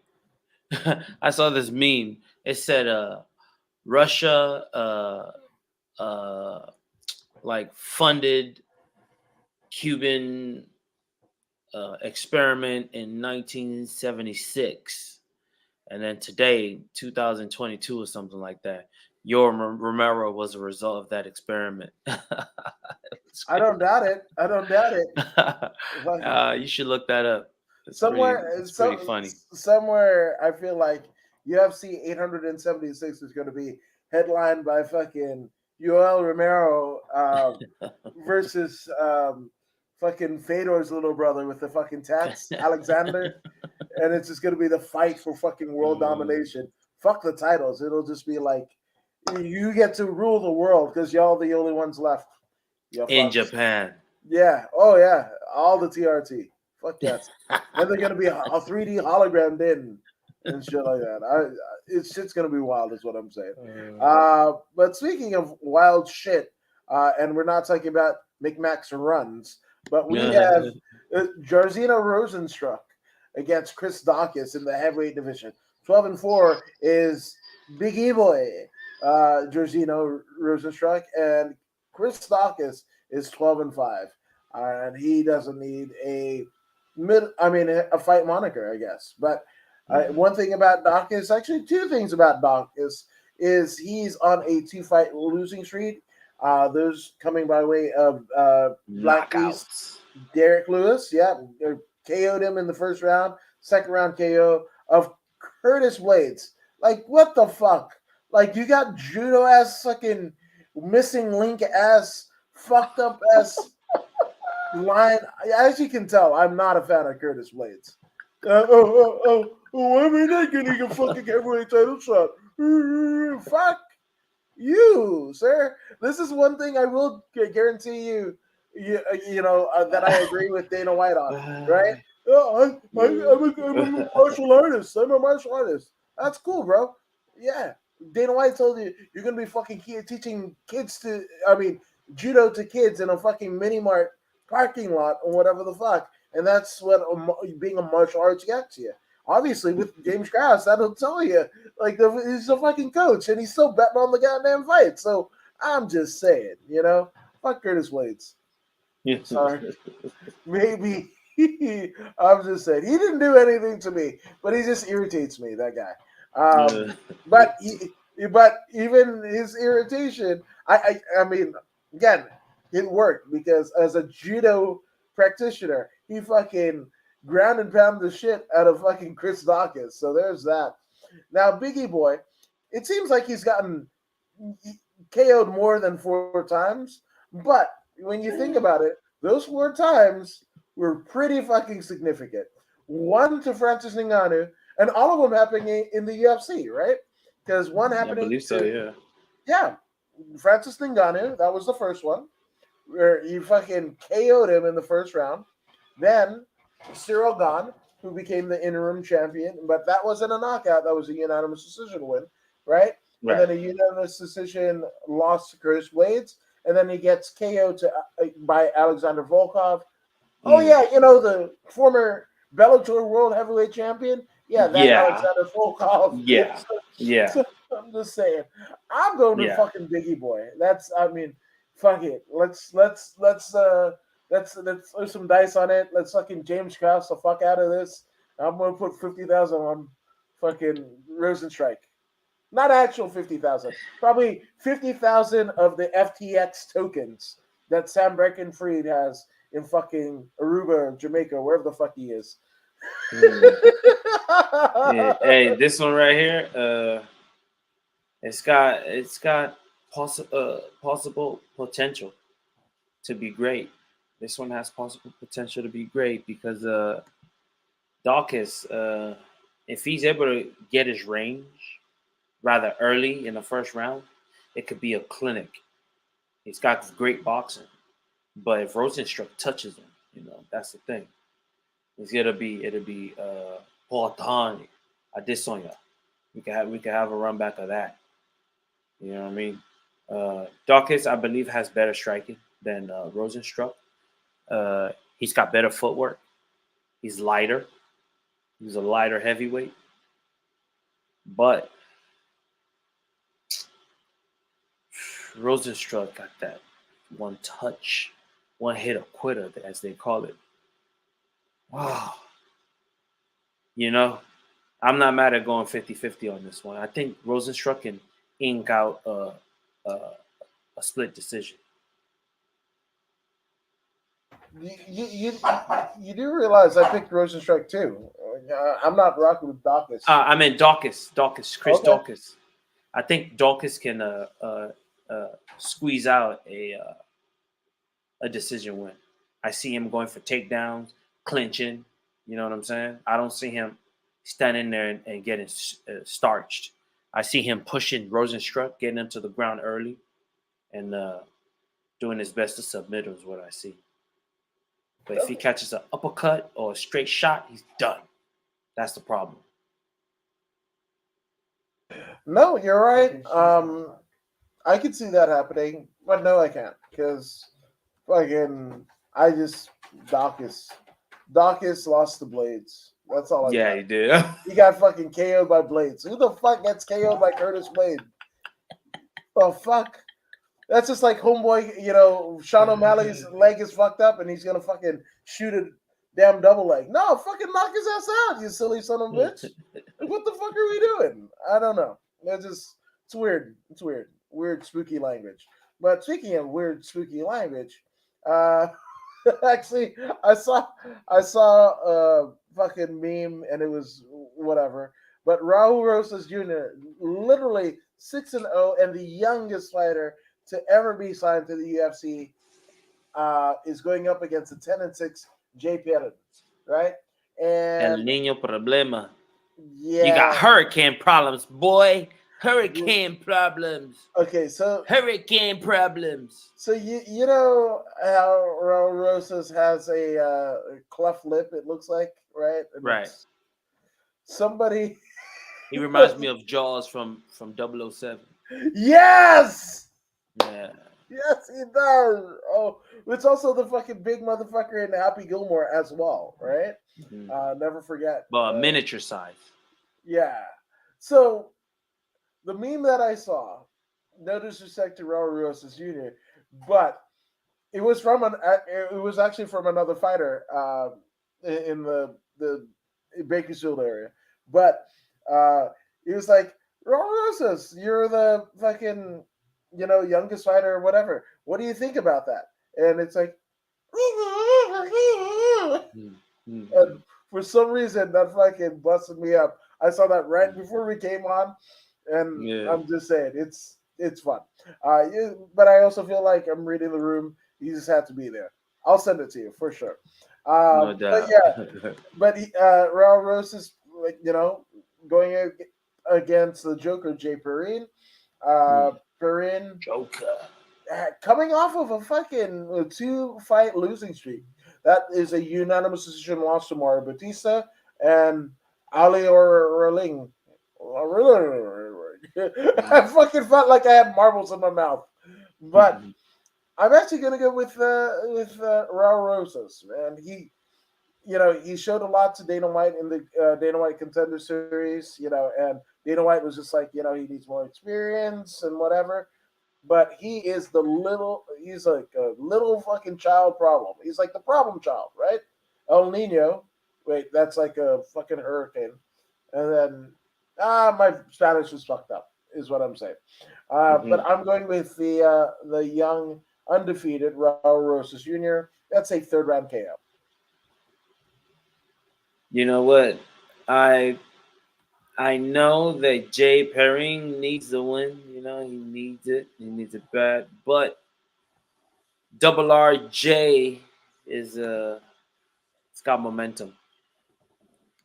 meme. I saw this meme. It said Russia like funded Cuban experiment in 1976, and then today, 2022 or something like that, your Romero was a result of that experiment. It's I don't doubt it. I don't doubt it. Like, you should look that up. It's pretty. somewhere, It's pretty funny. somewhere, I feel like UFC 876 is going to be headlined by fucking Yoel Romero versus fucking Fedor's little brother with the fucking tats, Alexander, and it's just going to be the fight for fucking world Uh, domination. Fuck the titles. It'll just be like You get to rule the world because y'all the only ones left. You in fucks. Japan. Yeah. Oh yeah. All the TRT. Fuck yes. And they're gonna be a 3D hologrammed in and shit like that. It's shit's gonna be wild, is what I'm saying. But speaking of wild shit, and we're not talking about McMax runs, but we have Jairzinho Rosenstruck against Chris Dawkins in the heavyweight division. 12-4 is Big E Boy, Jairzinho Rosenstruck, and Chris Dawkins is 12-5, and he doesn't need a a fight moniker, I guess. But one thing about Dawkins, actually, two things about Dawkins is he's on a 2-fight losing streak. Those coming by way of Blacklist Knockouts. Derek Lewis, yeah, KO'd him in the first round. Second round KO of Curtis Blades. Like, what the fuck? Like, you got judo ass fucking missing link ass fucked up ass line. As you can tell, I'm not a fan of Curtis Blades. Why am I not getting a fucking heavyweight title shot? Fuck you, sir. This is one thing I will guarantee you. That I agree with Dana White on, right? Oh, I'm a martial artist. I'm a martial artist. That's cool, bro. Yeah. Dana White told you you're gonna be fucking teaching kids judo to kids in a fucking mini mart parking lot or whatever the fuck. And that's what being a martial arts gets you. Obviously, with James Krause, that'll tell you. Like, he's a fucking coach, and he's still betting on the goddamn fight. So I'm just saying, fuck Curtis Blades. Sorry. Maybe I'm just saying he didn't do anything to me, but he just irritates me. That guy. But even his irritation, I mean, again, it worked because as a judo practitioner, he fucking ground and pound the shit out of fucking Chris Dawkins. So there's that. Now, Biggie Boy, it seems like he's gotten KO'd more than 4 times, but when you think about it, those 4 times were pretty fucking significant. One to Francis Ngannou, and all of them happening in the UFC, right? Because one I happening believe so, yeah. yeah, Francis Ngannou, that was the first one, where he fucking KO'd him in the first round. Then Cyril Gane, who became the interim champion, but that wasn't a knockout, that was a unanimous decision win, right? And then a unanimous decision loss to Curtis Blades, and then he gets KO'd by Alexander Volkov. Oh yeah, the former Bellator World Heavyweight Champion. Yeah, that Alexander Volkov. Yeah. Yeah. So I'm just saying, I'm going to fucking Biggie Boy. Fuck it. Let's throw some dice on it. Let's fucking James Krause the fuck out of this. I'm gonna put 50,000 on fucking Rosenstrike. Not actual 50,000. Probably 50,000 of the FTX tokens that Sam Breckenfried has in fucking Aruba, Jamaica, wherever the fuck he is. Yeah. Hey, this one right here, it's got possible potential to be great. This one has possible potential to be great because Dawkins, if he's able to get his range rather early in the first round, it could be a clinic. He's got great boxing, but if Rosenstruck touches him, that's the thing. It'll be Poatan, Adesanya. We can have a run back of that. You know what I mean? Dawkins, I believe, has better striking than Rosenstruck. He's got better footwork. He's lighter. He's a lighter heavyweight. But Rosenstruck got that one touch, one hit a quitter, as they call it. Wow. I'm not mad at going 50-50 on this one. I think Rosenstruck can ink out a split decision. You do realize I picked Rosenstruck too. I'm not rocking with Dawkins. I meant Dawkins, Chris Okay. Dawkins. I think Dawkins can squeeze out a decision win. I see him going for takedowns, clinching. You know what I'm saying? I don't see him standing there and getting starched. I see him pushing Rosenstruck, getting him to the ground early, and doing his best to submit him is what I see. But if he catches an uppercut or a straight shot, he's done. That's the problem. No, you're right. I could see that happening, but no, I can't because fucking I just Dawkins lost the Blades. That's all I Yeah, got. he did. He got fucking KO'd by Blades. Who the fuck gets KO'd by Curtis Blade? The fuck? That's just like homeboy, Sean O'Malley's leg is fucked up and he's gonna fucking shoot a damn double leg. No, fucking knock his ass out, you silly son of a bitch. Like, what the fuck are we doing? I don't know. It's weird. It's weird. Weird, spooky language. But speaking of weird, spooky language, actually, I saw a fucking meme and it was whatever. But Raul Rosas Jr. literally 6-0 and the youngest fighter to ever be signed to the UFC is going up against a 10-6 Jay Perrin, right? El And Niño Problema. yeah, You got hurricane problems, boy. Hurricane problems. Okay, so hurricane problems. So you know how Raul Rosas has a cleft lip? It looks like, right? And Right. Somebody. He reminds me of Jaws from 007. Yes. Yeah. Yes, he does. Oh, it's also the fucking big motherfucker in Happy Gilmore as well, right? Mm-hmm. Never forget. But miniature size. Yeah. So the meme that I saw, no disrespect to Raul Rosas Jr., but it was actually from another fighter in the Bakersfield area, but it was like, Raul Rosas, you're the fucking youngest fighter or whatever. What do you think about that? And it's like, and for some reason that fucking busted me up. I saw that right before we came on, and I'm just saying it's fun. But I also feel like I'm reading the room. You just have to be there. I'll send it to you for sure. No doubt. But Raul Rosas, going against the Joker, Jay Perrin. Perrin Joker coming off of a fucking 2-fight losing streak. That is a unanimous decision loss to Mario Batista and Ali Orling. I fucking felt like I had marbles in my mouth, but I'm actually gonna go with Raul Rosas, man. He showed a lot to Dana White in the Dana White Contender Series, and Dana White was just like, he needs more experience and whatever. But he's like a little fucking child problem. He's like the problem child, right? El Nino. Wait, that's like a fucking hurricane. And then, my Spanish was fucked up, is what I'm saying. But I'm going with the young, undefeated Raul Rosas Jr. That's a 3rd round KO. You know what? I know that Jay Perrin needs the win. He needs it. He needs it bad. But Double RJ is it's got momentum.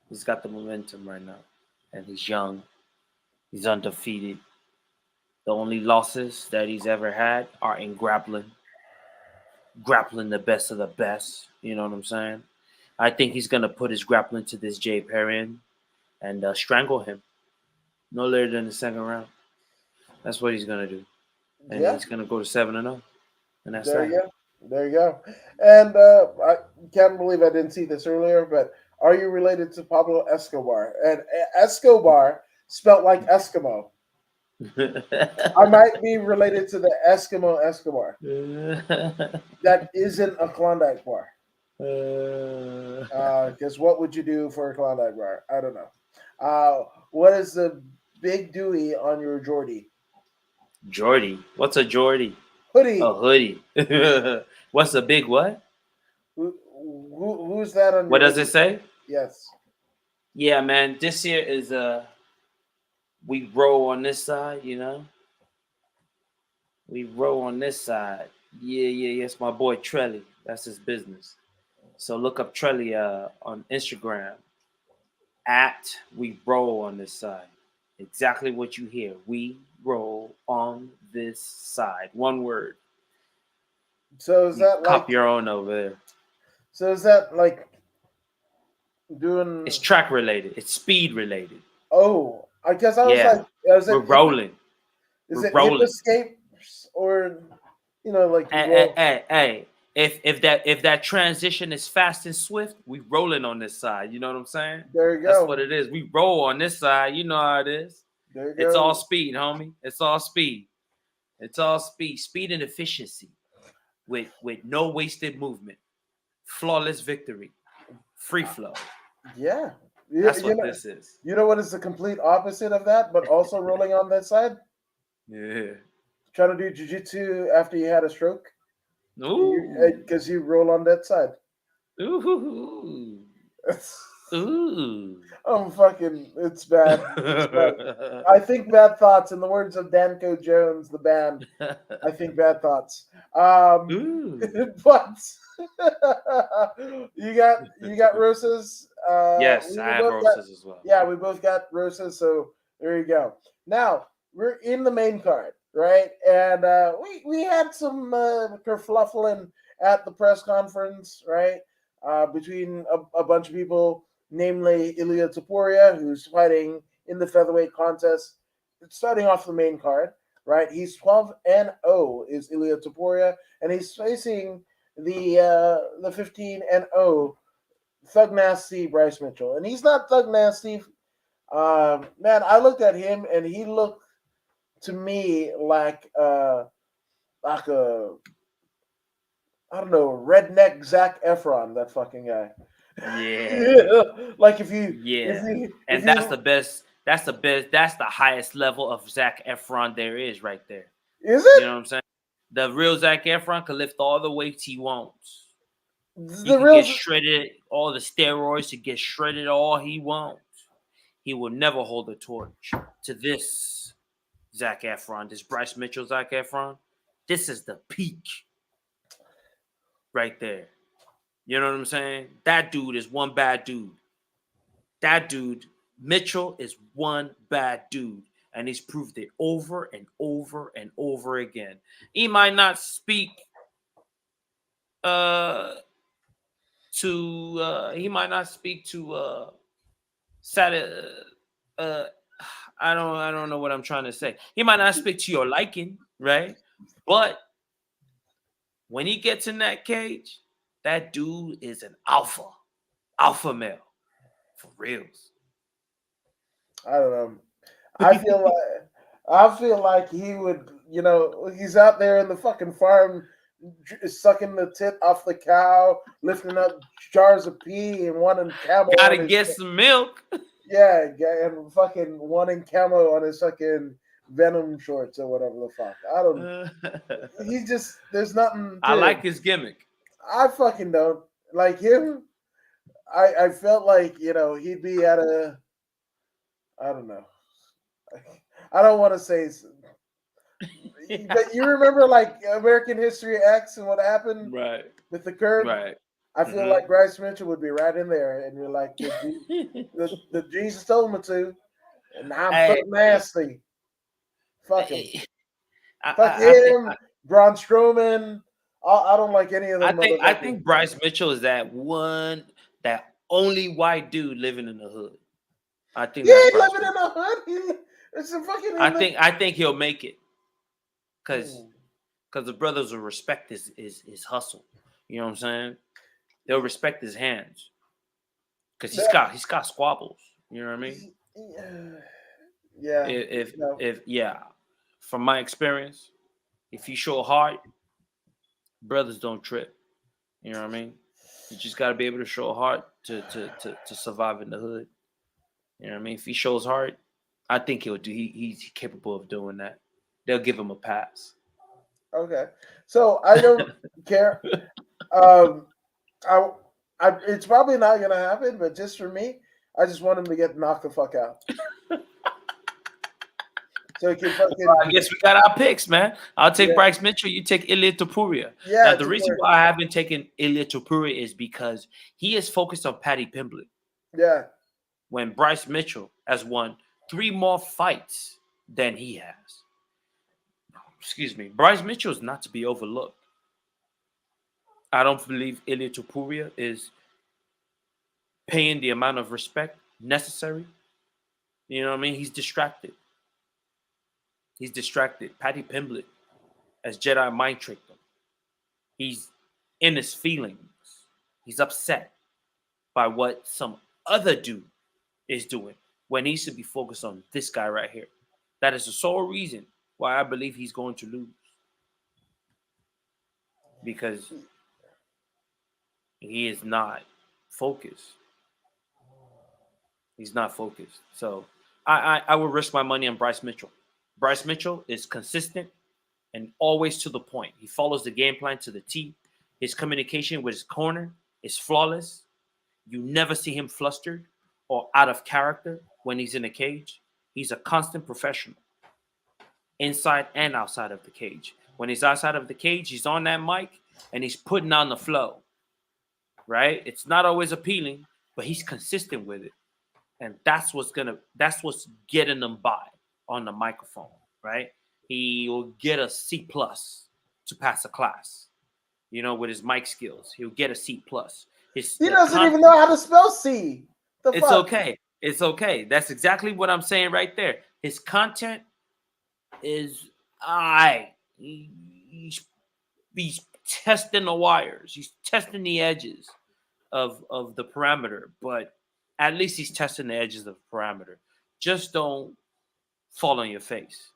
He's got the momentum right now. And he's young. He's undefeated. The only losses that he's ever had are in grappling. Grappling the best of the best. You know what I'm saying? I think he's going to put his grappling to this Jay Perrin and strangle him. No later than the 2nd round. That's what he's going to do. And he's going to go to 7-0. And that's There you go. And I can't believe I didn't see this earlier, but are you related to Pablo Escobar? And Escobar spelt like Eskimo. I might be related to the Eskimo Escobar. That isn't a Klondike bar. Because what would you do for a Klondike bar? I don't know. What is the big Dewey on your Jordy? Jordy? What's a Jordy? Hoodie. A hoodie. What's a big what? Who's that on? What does it say? Yes. Yeah, man. This year is we roll on this side, We roll on this side. Yeah. It's my boy Trelly. That's his business. So look up Trelly on Instagram. @ we roll on this side. Exactly what you hear. We roll on this side. One word. So is You that like? cop your own over there. So is that like doing? It's track related. It's speed related. Oh, I guess I was like, Yeah. is We're it rolling. is We're it hip rolling. escapes or like you Hey, hey, roll? hey, hey. If that transition is fast and swift, we rolling on this side. You know what I'm saying? There you That's what go. it is. We roll on this side. You know how it is. There you It's all go. speed, homie. It's all speed. It's all speed. Speed and efficiency with no wasted movement. Flawless victory. Free flow. Yeah. That's what this is. You know what is the complete opposite of that, but also rolling on that side? Yeah. Trying to do jujitsu after you had a stroke, Ooh. because you roll on that side. Ooh. Ooh. I'm fucking. It's bad. It's bad. I think bad thoughts. In the words of Danko Jones, the band. I think bad thoughts. Ooh. But you got roses. Yes, We I have both got, roses as well. yeah, we both got roses. So there you go. Now we're in the main card, right? And we had some kerfluffling at the press conference, right? Between a bunch of people, namely Ilya Taporia, who's fighting in the featherweight contest, starting off the main card, right? He's 12-0 is Ilya Taporia, and he's facing the 15-0 Thug Nasty Bryce Mitchell, and he's not Thug Nasty. Man, I looked at him, and he looked to me like a I don't know redneck Zac Efron. That fucking guy. Yeah. Yeah. Like if you Yeah. if And that's you the best. That's the best. That's the highest level of Zac Efron there is right there. is You it know what I'm saying? The real Zac Efron can lift all the weights he wants. He the could real get shredded, all the steroids to get shredded all he wants. He will never hold a torch to this Zac Efron, this Bryce Mitchell Zac Efron. This is the peak right there. You know what I'm saying? That dude is one bad dude. That dude, Mitchell, is one bad dude. And he's proved it over and over and over again. He might not speak uh he might not speak to uh I don't know what I'm trying to say. He might not speak to your liking, right? But when he gets in that cage, that dude is an alpha male for reals. I don't know. I feel like I feel like he would. He's out there in the fucking farm, sucking the tit off the cow, lifting up jars of pee, and wanting camo Gotta on his. get some milk. Yeah, and fucking wanting camo on his fucking Venom shorts or whatever the fuck. I don't. He just there's nothing I to him. like his gimmick. I fucking don't like him. I felt like he'd be at a. I don't know. I don't want to say, but you remember like American History X and what happened Right, with the curb? right. I feel Mm-hmm. like Bryce Mitchell would be right in there, and you're like, the Jesus told me to, and now I'm Hey, Thug Nasty. Fuck him. Fuck I think him. Braun Strowman. I don't like any of them I motherfuckers. think Bryce Mitchell is that only white dude living in the hood. I think He that's ain't Bryce living in Mitchell. the hood. It's a fucking I think he'll make it because Hmm. the brothers will respect his hustle. You know what I'm saying? They'll respect his hands because he's got squabbles. You know what I mean? Yeah. If yeah, from my experience, if you show heart, brothers don't trip. You know what I mean? You just got to be able to show heart to survive in the hood. You know what I mean? If he shows heart, I think he'll do. He's capable of doing that. They'll give him a pass. Okay. So I don't care. Um, I, it's probably not gonna happen, but just for me, I just want him to get knocked the fuck out. So he can Well, fucking I guess we got our picks, man. I'll take yeah, Bryce Mitchell. You take Ilya Topuria. Now, yeah, the to reason where why I haven't taken Ilya Topuria is because he is focused on Paddy Pimblett. yeah, When Bryce Mitchell has won 3 more fights than he has. Excuse me. Bryce Mitchell is not to be overlooked. I don't believe Ilia Topuria is paying the amount of respect necessary. You know what I mean? He's distracted. He's distracted. Paddy Pimblett as Jedi mind tricked him. He's in his feelings. He's upset by what some other dude is doing when he should be focused on this guy right here. That is the sole reason why I believe he's going to lose. Because he is not focused. He's not focused. So I would risk my money on Bryce Mitchell. Bryce Mitchell is consistent and always to the point. He follows the game plan to the T. His communication with his corner is flawless. You never see him flustered or out of character when he's in a cage. He's a constant professional, inside and outside of the cage. When he's outside of the cage, he's on that mic and he's putting on the flow, right? It's not always appealing, but he's consistent with it. And that's what's getting him by on the microphone, right? He will get a C+ to pass a class, with his mic skills. He'll get a C+. He doesn't even know how to spell C. It's okay. It's okay. That's exactly what I'm saying right there. His content is he's testing the wires. He's testing the edges of the parameter, but at least he's testing the edges of the parameter. Just don't fall on your face.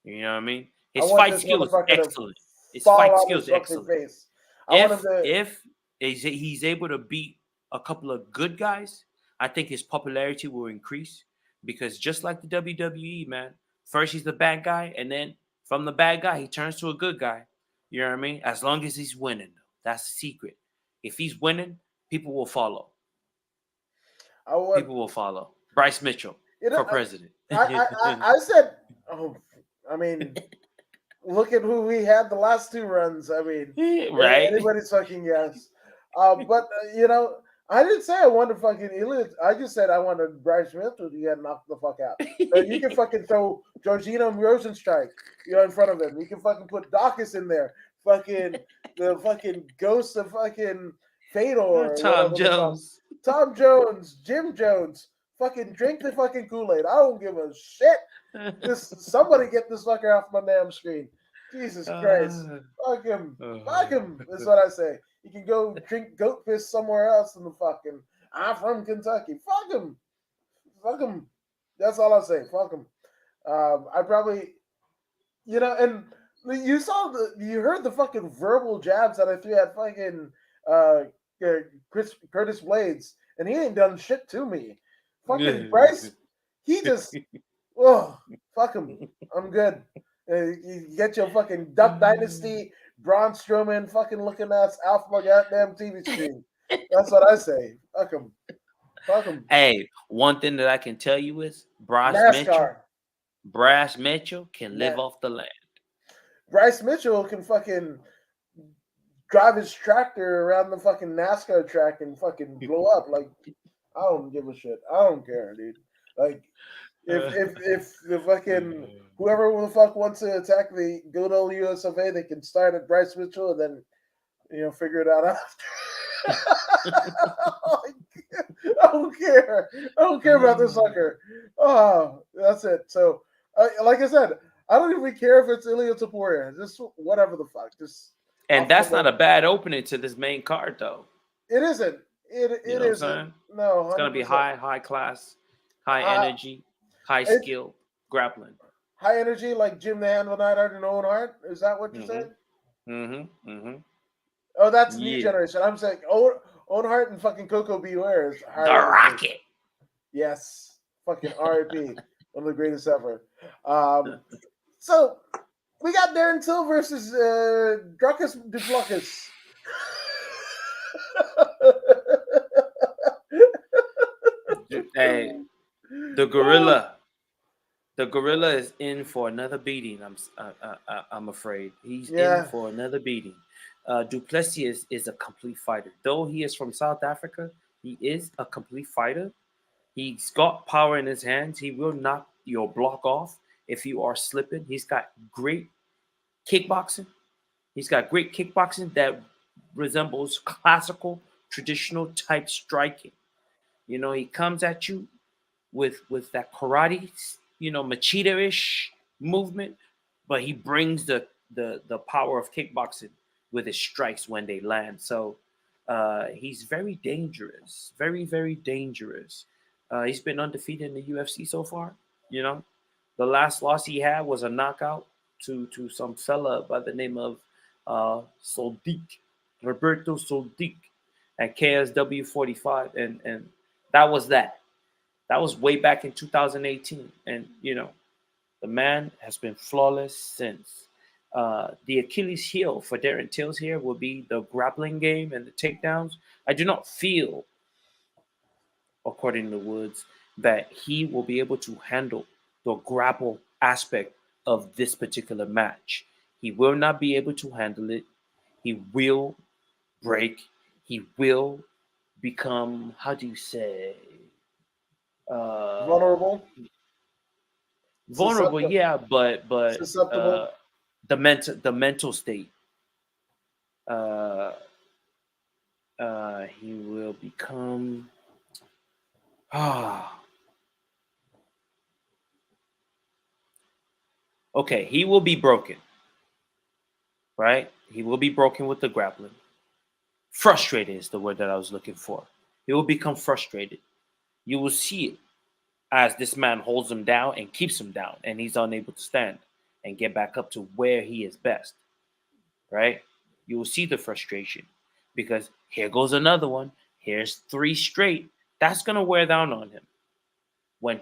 You know what I mean? His fight skill is excellent. His fight skill is excellent. If he's able to beat a couple of good guys, I think his popularity will increase because just like the WWE, man, first he's the bad guy, and then from the bad guy, he turns to a good guy. You know what I mean? As long as he's winning, that's the secret. If he's winning, people will follow. People will follow. Bryce Mitchell for president. I said, look at who we had the last 2 runs. Right? Anybody's fucking yes. But I didn't say I wanted fucking Ilya. I just said I wanted Bryce Mitchell to get knocked the fuck out. You can fucking throw Georgino Rosenstrike, in front of him. You can fucking put Dawkins in there. Fucking the fucking ghost of fucking Fedor. Tom Jones. Tom Jones, Jim Jones, fucking drink the fucking Kool-Aid. I don't give a shit. Somebody get this fucker off my damn screen. Jesus Christ. Fuck him. Fuck him is what I say. You can go drink goat piss somewhere else in the fucking, I'm from Kentucky. Fuck him. Fuck him. That's all I'll say. Fuck him. I probably, and you heard the fucking verbal jabs that I threw at fucking Curtis Blades, and he ain't done shit to me. Fucking Bryce, he just, fuck him. I'm good. You get your fucking Duck Dynasty, Braun Strowman, fucking looking ass off my goddamn TV screen. That's what I say. Fuck him. Fuck him. Hey, one thing that I can tell you is Bryce Mitchell can live off the land. Bryce Mitchell can fucking drive his tractor around the fucking NASCAR track and fucking blow up. Like, I don't give a shit. I don't care, dude. Like, if the fucking whoever the fuck wants to attack the good old US of A, they can start at Bryce Mitchell and then figure it out after. I don't care. I don't care about this sucker. Oh, that's it. So, like I said, I don't even care if it's Ilia Topuria. Just whatever the fuck. And that's not a bad opening to this main card, though. It isn't. It isn't. No, 100%. It's gonna be high class, high energy, high skill grappling. High energy, like Jim the Handle Neidhart and Owen Hart. Is that what you said? Oh, that's new generation. I'm saying Owen Hart and fucking Coco Beware is the Rocket. Yes, fucking R.I.P. One of the greatest ever. So we got Darren Till versus Druckus Duplessis. Hey, the gorilla is in for another beating. I'm afraid he's in for another beating. Duplessis is a complete fighter. Though he is from South Africa, he is a complete fighter. He's got power in his hands. He will knock your block off if you are slipping. He's got great kickboxing. He's got great kickboxing that resembles classical, traditional type striking. You know, he comes at you with that karate, Machida-ish movement, but he brings the power of kickboxing with his strikes when they land. So he's very dangerous, very very dangerous. He's been undefeated in the UFC so far. You know, the last loss he had was a knockout to some fella by the name of Soldik, Roberto Soldik, at KSW 45, and that was that. That was way back in 2018, and the man has been flawless since. The Achilles heel for Darren Tills here will be the grappling game and the takedowns. I do not feel, according to Woods, that he will be able to handle the grapple aspect of this particular match. He will not be able to handle it. He will break. He will become, how do you say, Vulnerable, vulnerable, yeah, but susceptible. the mental state. Uh, he will become okay. He will be broken, right? He will be broken with the grappling. Frustrated is the word that I was looking for. He will become frustrated. You will see it as this man holds him down and keeps him down, and he's unable to stand and get back up to where he is best, right? You will see the frustration because here goes another one. Here's 3 straight. That's going to wear down on him. When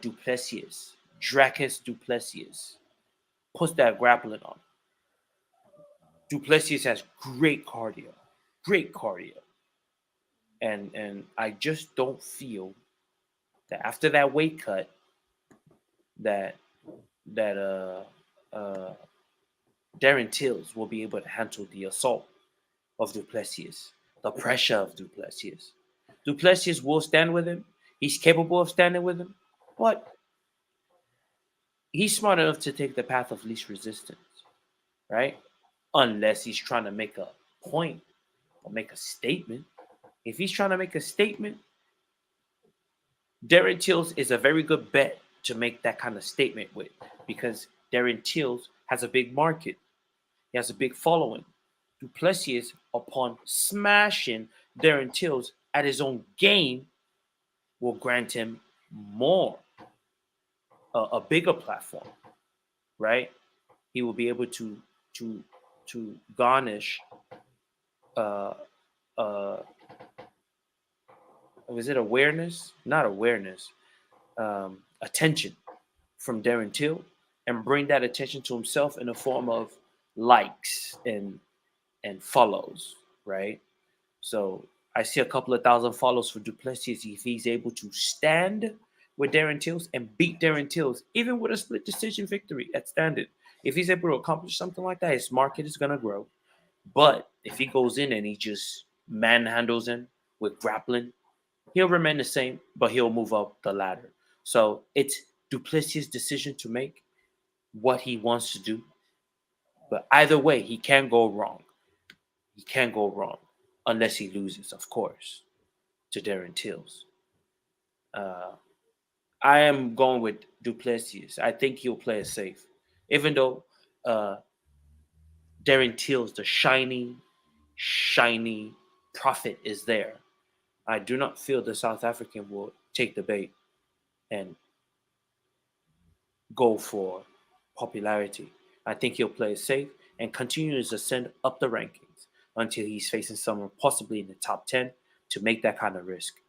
Dracus Duplessis, puts that grappling on. Duplessis has great cardio, and I just don't feel that after that weight cut, that Darren Tills will be able to handle the assault of Duplessis, the pressure of Duplessis. Duplessis will stand with him. He's capable of standing with him, but he's smart enough to take the path of least resistance, right? Unless he's trying to make a point or make a statement. If he's trying to make a statement, Darren Tills is a very good bet to make that kind of statement with, because Darren Tills has a big market. He has a big following. Duplessis, upon smashing Darren Tills at his own game, will grant him more, a bigger platform, right? He will be able to garnish, uh, was it awareness? Not awareness, attention from Darren Till, and bring that attention to himself in the form of likes and follows, right? So I see a couple of thousand follows for Duplessis if he's able to stand with Darren Tills and beat Darren Tills, even with a split decision victory at standard. If he's able to accomplish something like that, his market is going to grow. But if he goes in and he just manhandles him with grappling, he'll remain the same, but he'll move up the ladder. So it's Duplessis' decision to make what he wants to do. But either way, he can't go wrong. He can't go wrong unless he loses, of course, to Darren Tills. I am going with Duplessis. I think he'll play it safe, even though Darren Tills, the shiny prophet, is there. I do not feel the South African will take the bait and go for popularity. I think he'll play it safe and continue his ascent up the rankings until he's facing someone possibly in the top 10 to make that kind of risk.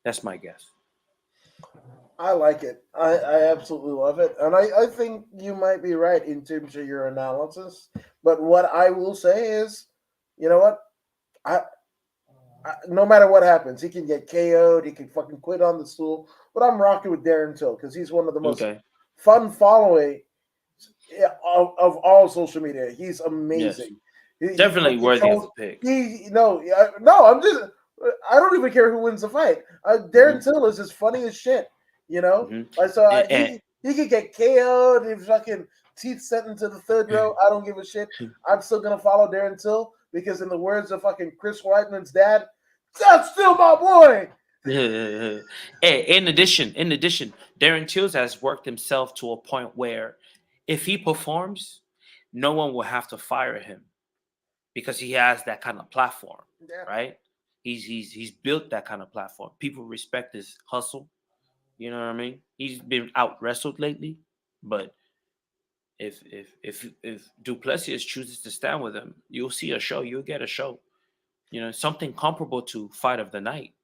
That's my guess. I like it. I absolutely love it. And I think you might be right in terms of your analysis. But what I will say is, you know what? No matter what happens, he can get KO'd, he can fucking quit on the stool. But I'm rocking with Darren Till because he's one of the most fun following of all social media. He's amazing. Yes. Definitely worthy of a pick. No, I'm just. I don't even care who wins the fight. Darren Till is as funny as shit. You know, He could get KO'd and fucking teeth sent into the third row. I don't give a shit. I'm still gonna follow Darren Till because, in the words of fucking Chris Weidman's dad, that's still my boy. Hey, in addition, Darren Tills has worked himself to a point where if he performs, no one will have to fire him because he has that kind of platform, Yeah. right? He's built that kind of platform. People respect his hustle. You know what I mean? He's been out wrestled lately, but if Duplessis chooses to stand with him, you'll see a show. You'll get a show. You know, something comparable to Fight of the Night.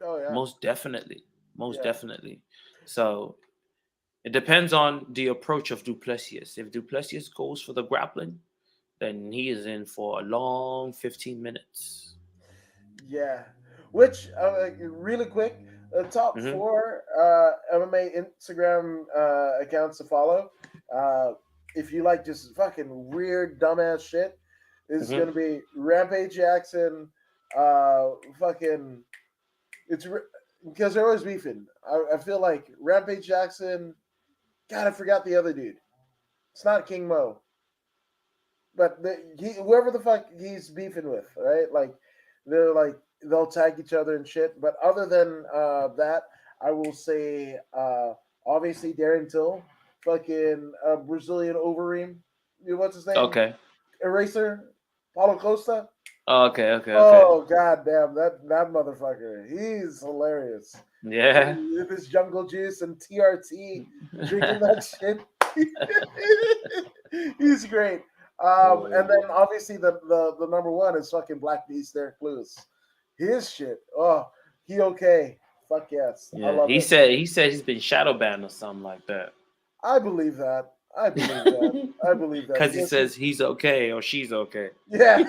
Oh yeah. Most definitely. Most Yeah. definitely. So it depends on the approach of Duplessis. If Duplessis goes for the grappling, then he is in for a long 15 minutes. Yeah. Which, really quick, the top Mm-hmm. 4 MMA Instagram accounts to follow. If you like just fucking weird, dumbass shit, is Mm-hmm. going to be Rampage Jackson. Fucking, it's because they're always beefing. I feel like Rampage Jackson. God, I forgot the other dude. It's not King Mo, but whoever the fuck he's beefing with, right? Like they'll tag each other and shit. But other than that, I will say obviously Darren Till, fucking Brazilian Overeem. What's his name? Okay. Eraser, Paulo Costa. Okay. Oh god damn that motherfucker. He's hilarious. Yeah. With his jungle juice and TRT drinking that shit. He's great. And then obviously the number one is fucking Black Beast Derek Lewis. His shit. Oh, he okay. Fuck yes. I Yeah. love He it. said he's been shadow banned or something like that. I believe that. I believe that. I believe that. Because he Yes, says he's okay or she's okay. yeah.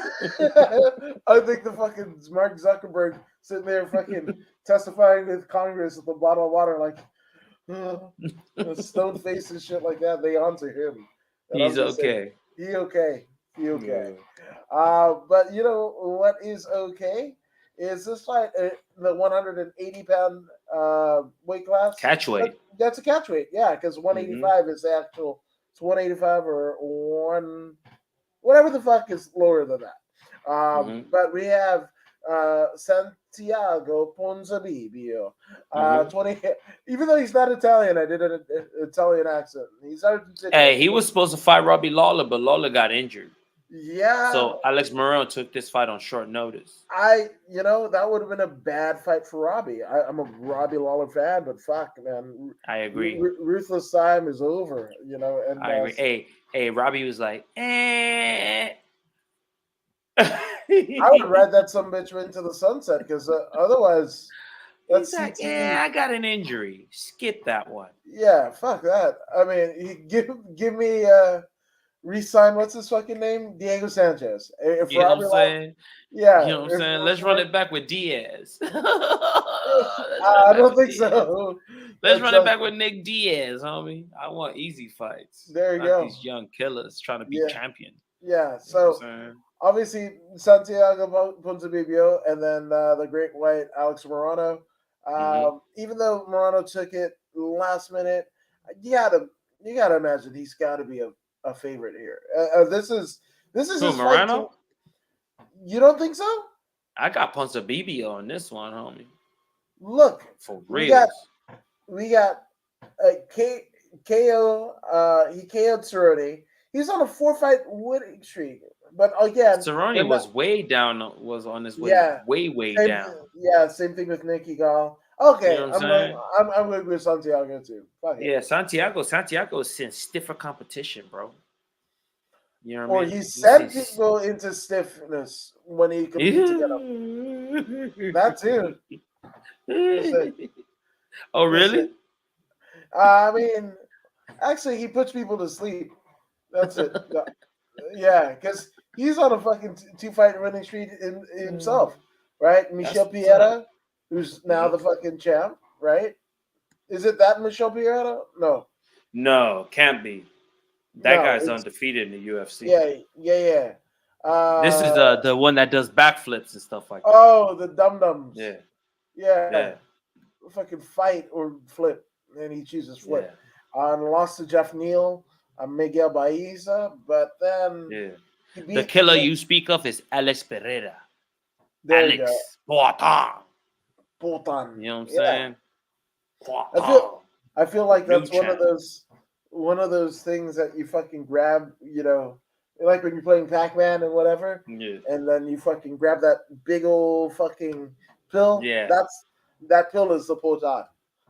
I think the fucking Mark Zuckerberg sitting there fucking testifying with Congress with a bottle of water, like stone face and shit like that. They onto him. And I'm He's just saying, okay. he okay. He okay. Yeah. But you know what is okay is this fight, the 180-pound weight class. Catch weight. That's a catch weight, yeah, because Mm-hmm. 185 is the actual. It's 185 or one, whatever the fuck is lower than that. Mm-hmm. But we have Santiago Ponzabibio. Mm-hmm. 20. Even though he's not Italian, I did an Italian accent. He's Argentinian. Hey, he was supposed to fight Robbie Lawler, but Lawler got injured. Yeah. So Alex Moreno took this fight on short notice. That would have been a bad fight for Robbie. I'm a Robbie Lawler fan, but fuck, man. I agree. Ruthless time is over, and I agree. Hey, Robbie was like, eh. I would ride that some bitch into the sunset because otherwise, that's He's like, CTE. yeah, I got an injury. Skip that one. Yeah, fuck that. I mean, give me resign. What's his fucking name? Diego Sanchez. If You know what I'm saying? yeah, You know what I'm saying? Let's run it back with Diaz. I don't think so. Let's run it back with Nick Diaz, homie. I want easy fights. There you Not go. These young killers trying to be champion. Yeah. So obviously Santiago Ponzabibio and then the Great White Alex Morano. Even though Morano took it last minute, you gotta imagine he's got to be a favorite here. This is his Morano? Fight. You don't think so? I got Ponzabibio on this one, homie. Look, for real. We got KO. He KO'd Cerrone. He's on a 4-fight winning streak. But again, Cerrone was way down. Was on his way, way down. Yeah, same thing with Nicky Gall. Okay, you know I'm going with Santiago too. Yeah, Santiago is seeing stiffer competition, bro. You know what I mean? He sent people into stiffness when he competes against them. That too. Oh, really? I mean, actually, he puts people to sleep. That's it. Yeah, because he's on a fucking 2-fight winning streak himself, right? Michel Pieta, who's now the fucking champ, right? Is it that Michel Pieta? No, can't be. That guy's undefeated in the UFC. Yeah. This is the one that does backflips and stuff like that. Oh, the dum-dums. Yeah. Fucking fight or flip, and he chooses flip. and lost to Jeff Neal and Miguel Baeza, but then Yeah. he The beat. killer you speak of is Alex Pereira. There you go, Alex Poitin. Bolton. You know what I'm Yeah, saying? I feel Poitin. I feel The like new that's champ. one of those things that you fucking grab, like when you're playing Pac-Man and whatever, Yeah. and then you fucking grab that big old fucking pill. Yeah. That pill is the potan,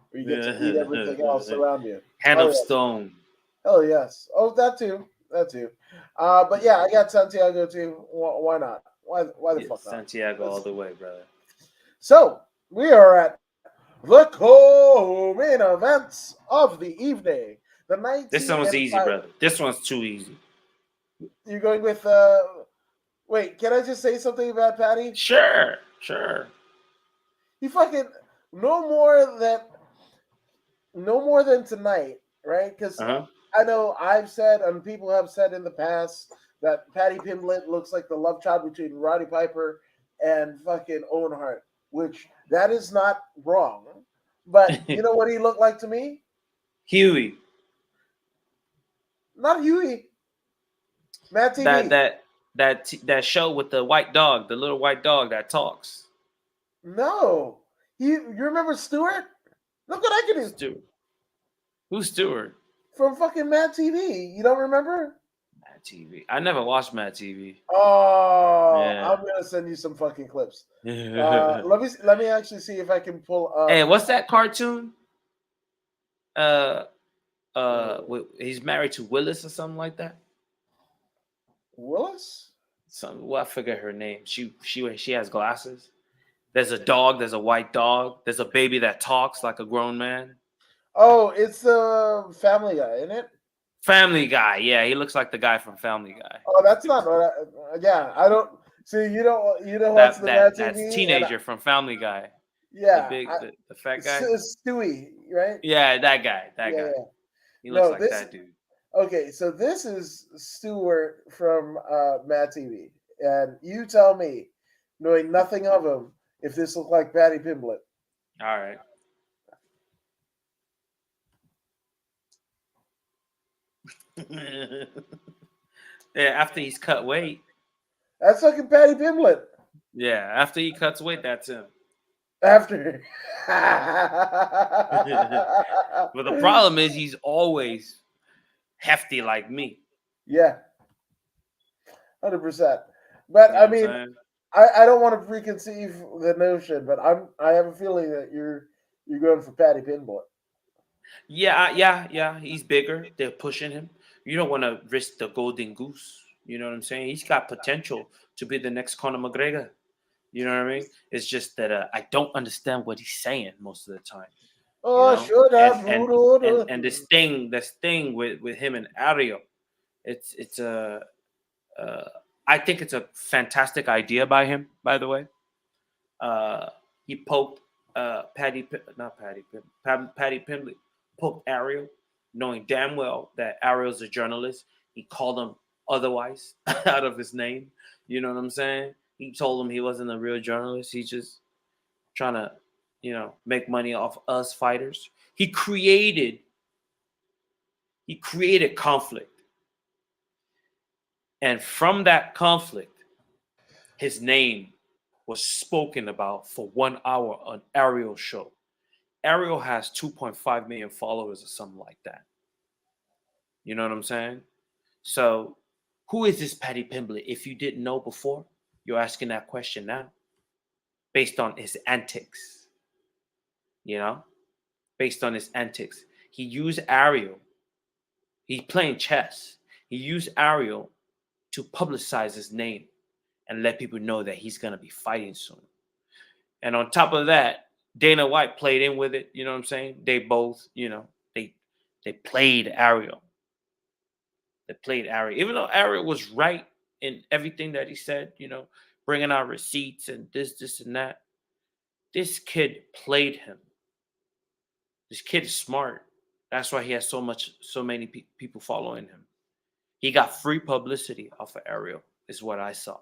where you get to eat everything else Hand around you. Oh of yes, stone. hell yes. Oh, that too, that too. But yeah, I got Santiago too. Why not? Why the Yeah, fuck not? Santiago all Let's, the way, brother. so we are at the co-main events of the evening. The This one's easy, 1985. brother. This one's too easy. You're going with wait, can I just say something about Patty? Sure, sure. He fucking no more than no more than tonight, right? Because Uh-huh. I know I've said and people have said in the past that Patty Pimblett looks like the love child between Roddy Piper and fucking Owen Hart, which that is not wrong. But you know what he looked like to me? Huey. Not Huey. Matt That TV. that that show with the white dog, the little white dog that talks. No. You remember Stewart? Look what I can do Stewart. Who's Stewart? from fucking Mad TV. You don't remember? Mad TV. I never watched Mad TV. Oh, Yeah. I'm gonna send you some fucking clips. Let me actually see if I can pull Hey, up. what's that cartoon? Uh uh, he's married to Willis or something like that. Willis. Some well, I forget her name. She has glasses. There's a dog. There's a white dog. There's a baby that talks like a grown man. Oh, it's the Family Guy, isn't it? Family Guy. Yeah, he looks like the guy from Family Guy. Oh, that's not what. Yeah, I don't see. You don't watch That the Mad that's TV, and teenager from Family Guy. The yeah, big the fat guy. Stewie, right? Yeah, that guy. That Yeah, guy. yeah. He looks No, like this that dude. okay. So this is Stewart from Mad TV, and you tell me, knowing nothing of him, if this looked like Patty Pimblett. All right. Yeah, after he's cut weight. That's fucking Patty Pimblett. Yeah, after he cuts weight, that's him. After. But the problem is he's always hefty like me. Yeah, 100%. But You know I what I'm mean, saying? I don't want to preconceive the notion, but I have a feeling that you're going for Patty Pimblett. Yeah. He's bigger. They're pushing him. You don't want to risk the golden goose. You know what I'm saying? He's got potential to be the next Conor McGregor. You know what I mean? It's just that I don't understand what he's saying most of the time. You Oh, know, should and have and voodoo. and this thing with him and Ariel, it's a uh, I think it's a fantastic idea by him. By the way, uh, he poked Patty Pimblett poked Ariel, knowing damn well that Ariel's a journalist. He called him otherwise out of his name. You know what I'm saying? He told him he wasn't a real journalist. He's just trying to, make money off us fighters. He created conflict, and from that conflict, his name was spoken about for 1 hour on Ariel's show. Ariel has 2.5 million followers or something like that. You know what I'm saying? So, who is this Patty Pimblett? If you didn't know before, you're asking that question now, based on his antics. You know, based on his antics, he used Ariel. He's playing chess. He used Ariel to publicize his name and let people know that he's gonna be fighting soon. And on top of that, Dana White played in with it. You know what I'm saying? They both, they played Ariel. They played Ariel, even though Ariel was right in everything that he said. Bringing out receipts and this, and that. This kid played him. This kid is smart. That's why he has so many people following him. He got free publicity off of Ariel, is what I saw.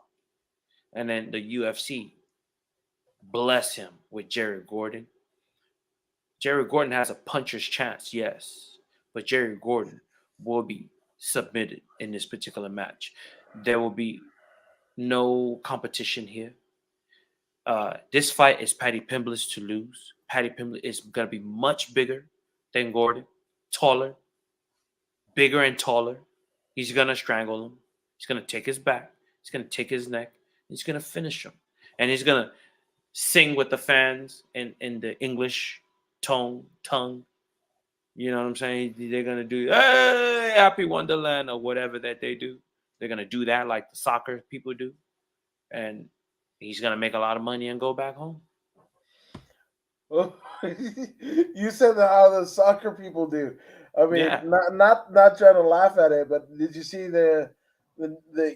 And then the UFC, bless him with Jerry Gordon. Jerry Gordon has a puncher's chance, yes, but Jerry Gordon will be submitted in this particular match. There will be no competition here. This fight is Paddy Pimblett's to lose. Paddy Pimblett is going to be much bigger than Gordon, taller, bigger and taller. He's going to strangle him. He's going to take his back. He's going to take his neck. He's going to finish him. And he's going to sing with the fans in the English tongue. You know what I'm saying? They're going to do, hey, Happy Wonderland or whatever that they do. They're going to do that like the soccer people do. And he's going to make a lot of money and go back home. Well, you said that how the soccer people do. I mean, Yeah. not trying to laugh at it, but did you see the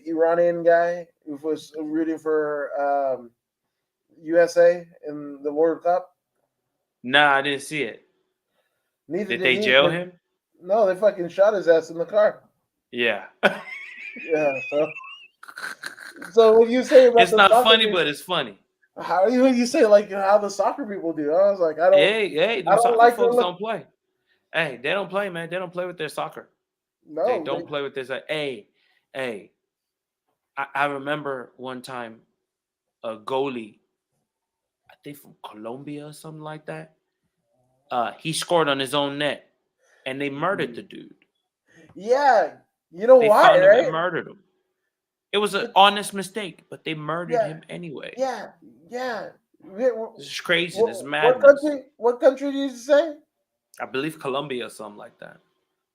Iranian guy who was rooting for USA in the World Cup? Nah, I didn't see it. Neither Did they jail him? No, they fucking shot his ass in the car. Yeah. Yeah. So when you say about it's not funny, people, but it's funny. How you say like how the soccer people do? I was like, I don't. Hey, them soccer like folks don't play. Hey, they don't play, man. They don't play with their soccer. No, they don't play with this. Hey, I remember one time a goalie, I think from Colombia or something like that. He scored on his own net, and they murdered the dude. Yeah, you know they why? Found him right? and murdered him. It was an honest mistake, but they murdered him anyway. Yeah. This is crazy. This is madness. What country did you say? I believe Colombia or something like that.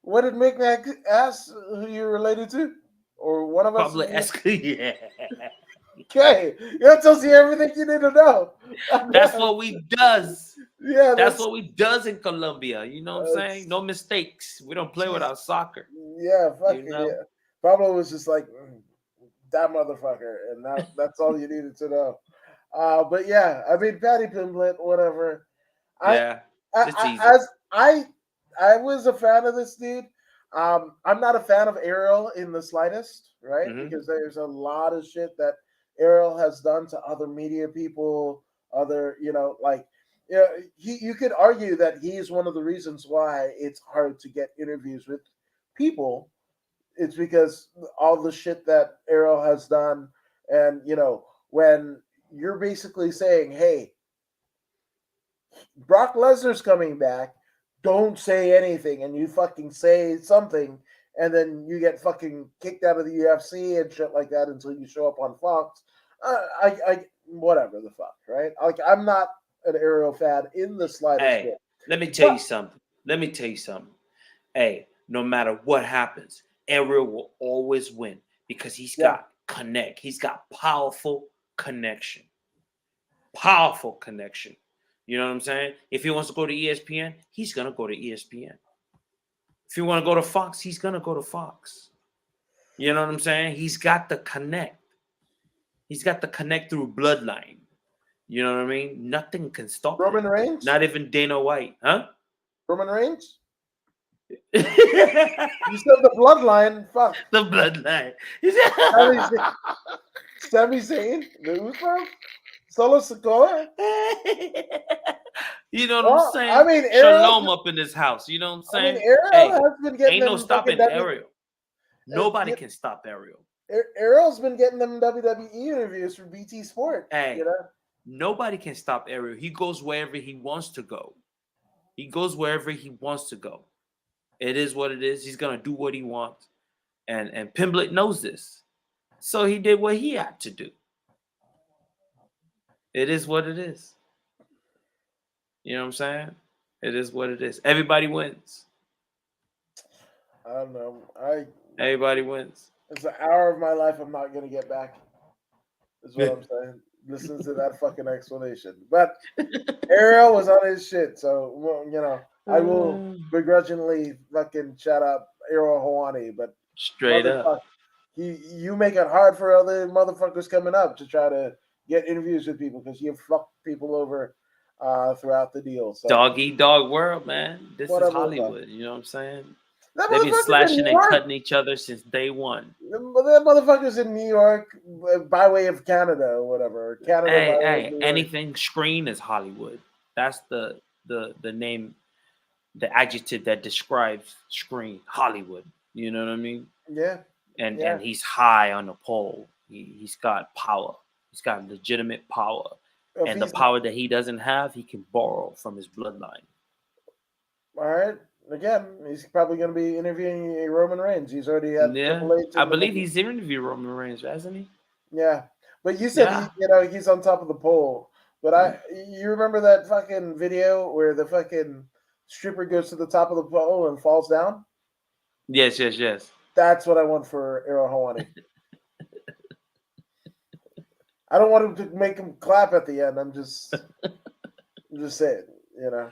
What did Mick ask who you're related to? Or one of us? Probably yeah. Okay. That tells you everything you need to know. That's what we does. Yeah. That's what we does in Colombia. You know what I'm saying? No mistakes. We don't play with our soccer. Yeah, fuck you know? Yeah. Pablo was just like, that motherfucker. And that's all you needed to know. But yeah, I mean, Paddy Pimblett, whatever. I was a fan of this dude. I'm not a fan of Ariel in the slightest, right? Mm-hmm. Because there's a lot of shit that Ariel has done to other media people, you could argue that he's one of the reasons why it's hard to get interviews with people. It's because all the shit that Ariel has done, and when you're basically saying, hey, Brock Lesnar's coming back, don't say anything, and you fucking say something, and then you get fucking kicked out of the UFC and shit like that until you show up on Fox. Whatever the fuck, right? Like, I'm not an Ariel fan in the slightest. Hey, let me tell you something. Hey, no matter what happens, Ariel will always win because he's got connect. He's got powerful connection. You know what I'm saying? If he wants to go to ESPN, he's going to go to ESPN. If you want to go to Fox, he's going to go to Fox. You know what I'm saying? He's got the connect. He's got the connect through bloodline. You know what I mean? Nothing can stop Roman Reigns? Not even Dana White. Huh? Roman Reigns? You said the bloodline. Fuck. The bloodline. Sami Zayn? The Usos? Solo Sikoa? You know what I'm saying? I mean, Shalom up in this house. You know what I'm saying? Ariel has been getting ain't no stopping Ariel. Nobody can stop Ariel. Ariel's been getting them WWE interviews for BT Sport. Hey, nobody can stop Ariel. He goes wherever he wants to go. It is what it is. He's gonna do what he wants, and Pimblett knows this, so he did what he had to do. It is what it is. You know what I'm saying? It is what it is. Everybody wins. I don't know. Everybody wins. It's an hour of my life I'm not gonna get back. Is what I'm saying. Listen to that fucking explanation. But Ariel was on his shit, so I will begrudgingly fucking shout out Ariel Hawani, but straight up, you make it hard for other motherfuckers coming up to try to get interviews with people because you fuck people over throughout the deal. So. Dog eat dog world, man. This is Hollywood. You know what I'm saying? They've been slashing and cutting each other since day one. The motherfuckers in New York by way of Canada or whatever. Hey, anything screen is Hollywood. That's the name the adjective that describes screen Hollywood. You know what I mean? Yeah. And he's high on the pole. He's got power. He's got legitimate power, If and the he's power that he doesn't have, he can borrow from his bloodline. all right, again, he's probably going to be interviewing Roman Reigns. He's already had Yeah, Triple H I in the believe middle. he's interviewed Roman Reigns, hasn't he? Yeah, but you said Yeah. he's on top of the pole. But you remember that fucking video where the fucking stripper goes to the top of the pole and falls down? Yes, yes, yes. That's what I want for Iro Hawani. I don't want him to make him clap at the end. I'm just saying, you know.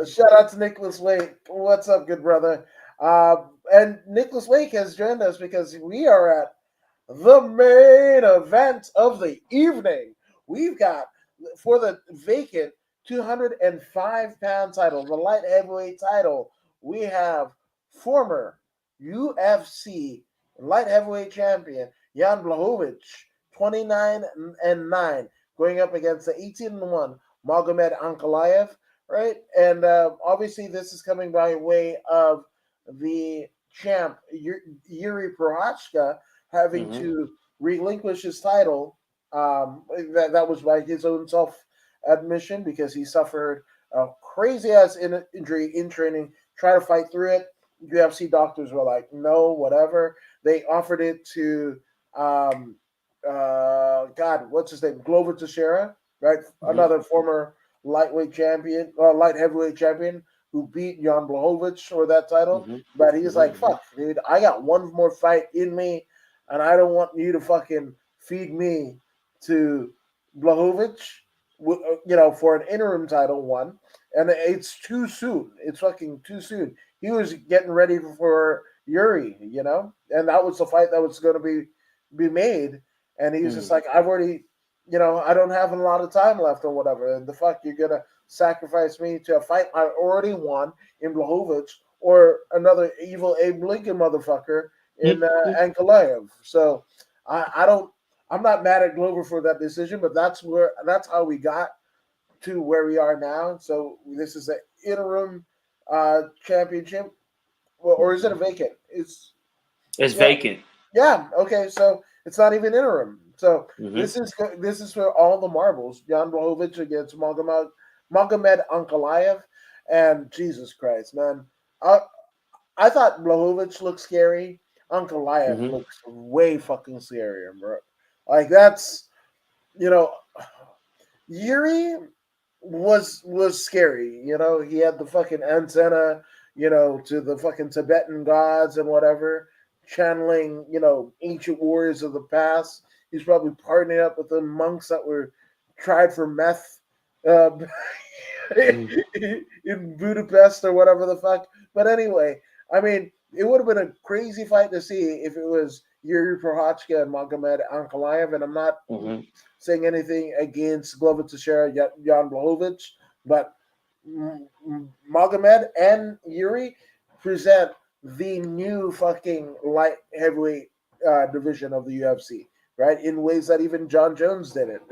Shout out to Nicholas Wake. What's up, good brother? And Nicholas Wake has joined us because we are at the main event of the evening. We've got for the vacant 205-pound title, the light heavyweight title. We have former UFC light heavyweight champion Jan Blachowicz, 29-9, going up against the 18-1 Magomed Ankalaev, right? And obviously, this is coming by way of the champ Yuri Prochazka having to relinquish his title. That was by his own self admission because he suffered a crazy ass injury in training. Try to fight through it. UFC doctors were like, no, whatever. They offered it to God, what's his name? Glover Teixeira, right? Another former lightweight champion, light heavyweight champion who beat Jan Blachowicz for that title. But he's like, fuck, dude, I got one more fight in me, and I don't want you to fucking feed me to Blachowicz, for an interim title one. And it's too soon. It's fucking too soon. He was getting ready for Yuri, and that was the fight that was going to be made. And he was just like, I've already, I don't have a lot of time left or whatever. And the fuck, you're going to sacrifice me to a fight I already won in Blachowicz or another evil Abe Lincoln motherfucker in Ankalaev. So I'm not mad at Glover for that decision, but that's how we got to where we are now. So this is an interim championship, or is it a vacant? It's vacant. Yeah. Okay. So it's not even interim. So this is for all the marbles. Jan Blachowicz against Magomed Ankalaev, and Jesus Christ, man, I thought Blachowicz looked scary. Ankalaev looks way fucking scarier, bro. Like that's, Yuri was scary. He had the fucking antenna, to the fucking Tibetan gods and whatever, channeling, ancient warriors of the past. He's probably partnering up with the monks that were tried for meth in Budapest or whatever the fuck. But anyway, I mean, it would have been a crazy fight to see if it was Yuri Prochazka and Magomed Ankalaev. And I'm not saying anything against Glover Teixeira, Jan Blachowicz, but Magomed and Yuri present the new fucking light heavyweight division of the UFC, right? In ways that even John Jones did it.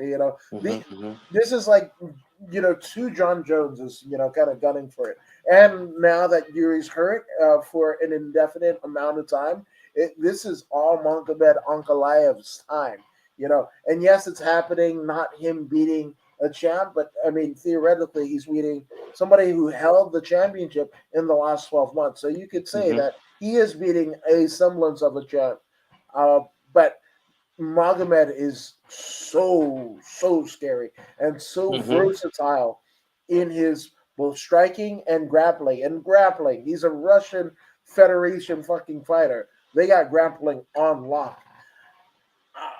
This is like, two John Joneses, kind of gunning for it. And now that Yuri's hurt for an indefinite amount of time, this is all Magomed Ankalaev's time, And yes, it's happening, not him beating a champ, but I mean, theoretically, he's beating somebody who held the championship in the last 12 months. So you could say that he is beating a semblance of a champ. But Magomed is so scary and so versatile in his both striking and grappling. And grappling, he's a Russian Federation fucking fighter. They got grappling on lock.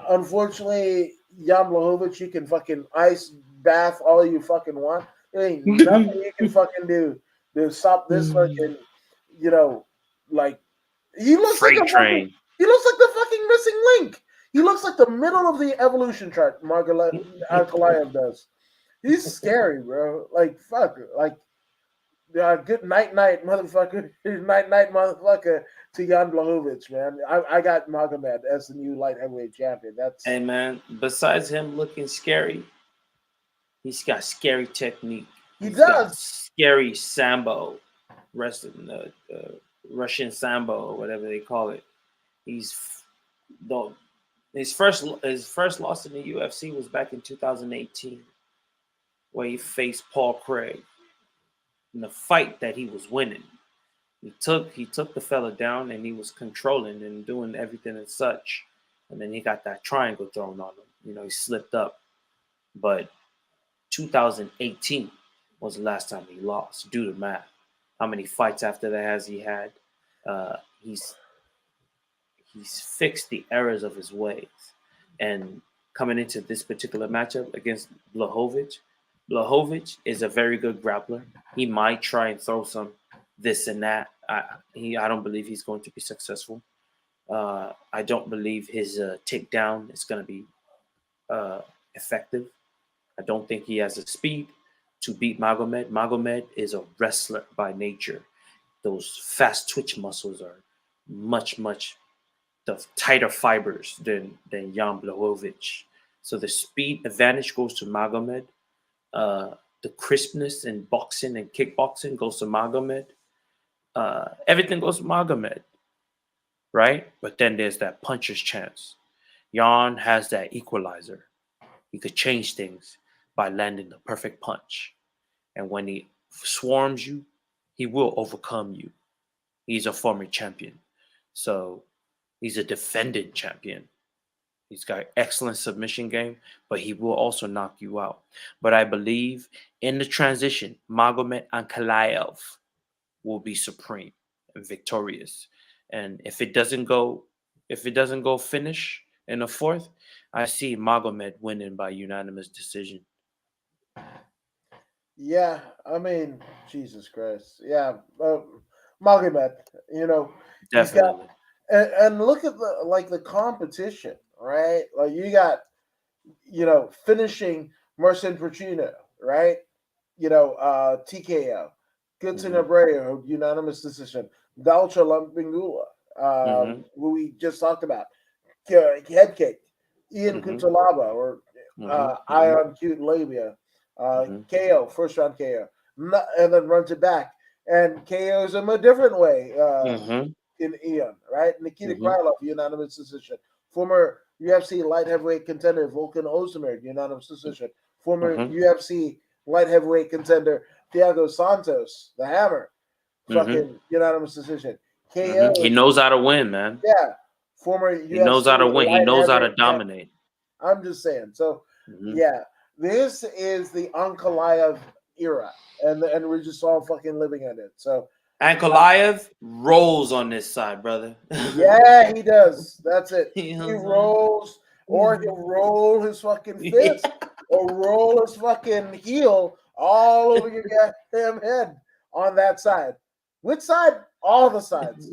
Unfortunately, Jan Blachowicz, you can fucking ice bath all you fucking want. There ain't nothing you can fucking do to stop this fucking, like he looks Freight like train. He looks like the fucking missing link. He looks like the middle of the evolution chart. Ankalaev does. He's scary, bro. Like fuck, like good night, motherfucker. night, motherfucker. To Jan Blachowicz, man. I got Magomed as the new light heavyweight champion. Hey, man, besides him looking scary, he's got scary technique. He He's got does. scary sambo, wrestling, Russian sambo or whatever they call it. He's though his first loss in the UFC was back in 2018, where he faced Paul Craig in the fight that he was winning. He took the fella down and he was controlling and doing everything and such. And then he got that triangle thrown on him. He slipped up. But 2018 was the last time he lost. Do the math. How many fights after that has he had? He's fixed the errors of his ways. And coming into this particular matchup against Blachowicz is a very good grappler. He might try and throw some this and that. I don't believe he's going to be successful. I don't believe his takedown is going to be effective. I don't think he has the speed to beat Magomed. Magomed is a wrestler by nature. Those fast twitch muscles are much the tighter fibers than Jan Blachowicz. So the speed advantage goes to Magomed. The crispness in boxing and kickboxing goes to Magomed. Everything goes to Magomed, right? But then there's that puncher's chance. Jan has that equalizer. He could change things by landing the perfect punch. And when he swarms you, he will overcome you. He's a former champion. So he's a defending champion. He's got excellent submission game, but he will also knock you out. But I believe in the transition, Magomed Ankalaev will be supreme and victorious. And if it doesn't go finish in the fourth, I see Magomed winning by unanimous decision. Yeah, I mean, Jesus Christ. Yeah, Magomed. He's got Definitely. and look at the competition, right? Like you got finishing Marcin Pacino, right? TKO. Goodson Mm-hmm. Abreu, unanimous decision. Dalcha Lumpingula, Mm-hmm. who we just talked about. Head kick. Ian Mm-hmm. Kutalaba, or Mm-hmm. Ion Cute Labia. Mm-hmm. KO, first round KO. And then runs it back. And KOs him a different way. Mm-hmm. In Ian, right? Nikita Mm-hmm. Krylov, unanimous decision. Former UFC light heavyweight contender Volkan Ozdemir, unanimous decision. Former Mm-hmm. UFC light heavyweight contender Thiago Santos, the Hammer, Mm-hmm. fucking unanimous decision. Mm-hmm. KO He is, knows how to win, man. yeah, former He knows UFC how to win. He light knows how to heavyweight champion. dominate. I'm just saying. So, Mm-hmm. yeah, this is the Ankalaev era, and we're just all fucking living in it. So, Ankalaev rolls on this side, brother. yeah, he does. That's it. You know He what I'm saying? rolls, or he'll roll his fucking fist, or roll his fucking heel all over your goddamn head on that side. Which side? All the sides.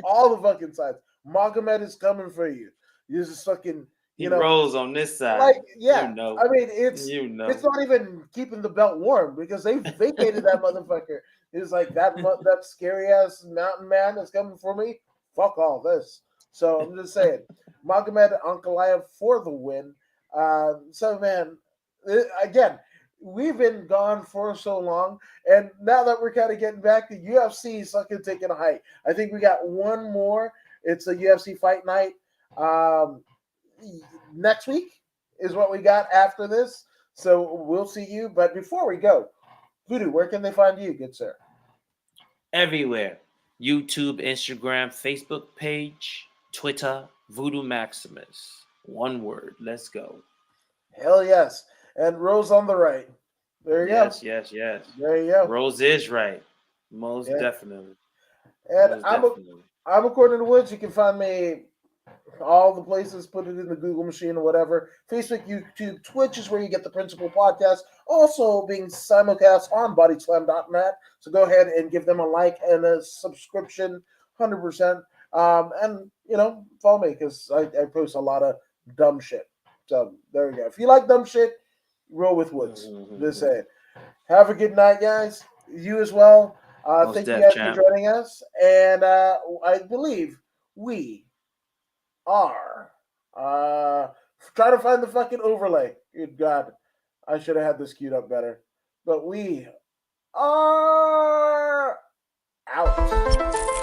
All the fucking sides. Magomed is coming for you. You just fucking, He rolls on this side. like, yeah. You know. I mean, it's not even keeping the belt warm because they vacated that motherfucker. It's like that scary ass mountain man that's coming for me. Fuck all this. So I'm just saying, Magomed Ankalaev for the win. So man, again, we've been gone for so long, and now that we're kind of getting back, the UFC is fucking taking a hike. I think we got one more. It's a UFC fight night. Next week is what we got after this. So we'll see you. But before we go, Voodoo, where can they find you, good sir? Everywhere. YouTube, Instagram, Facebook page, Twitter, Voodoo Maximus. One word. Let's go. Hell yes. And Rose on the right. There you Yes, go. yes, yes. There you go. Rose is right. Most definitely. And Most I'm according to Woods. You can find me all the places, put it in the Google machine or whatever. Facebook, YouTube, Twitch is where you get the principal podcast. Also being simulcast on bodyslam.net. So go ahead and give them a like and a subscription, 100%. And, follow me because I post a lot of dumb shit. So there we go. If you like dumb shit, roll with Woods. Just say it. Have a good night, guys. You as well. Thank you guys for joining us. And I believe we are try to find the fucking overlay. Good God, I should have had this queued up better. But we are out.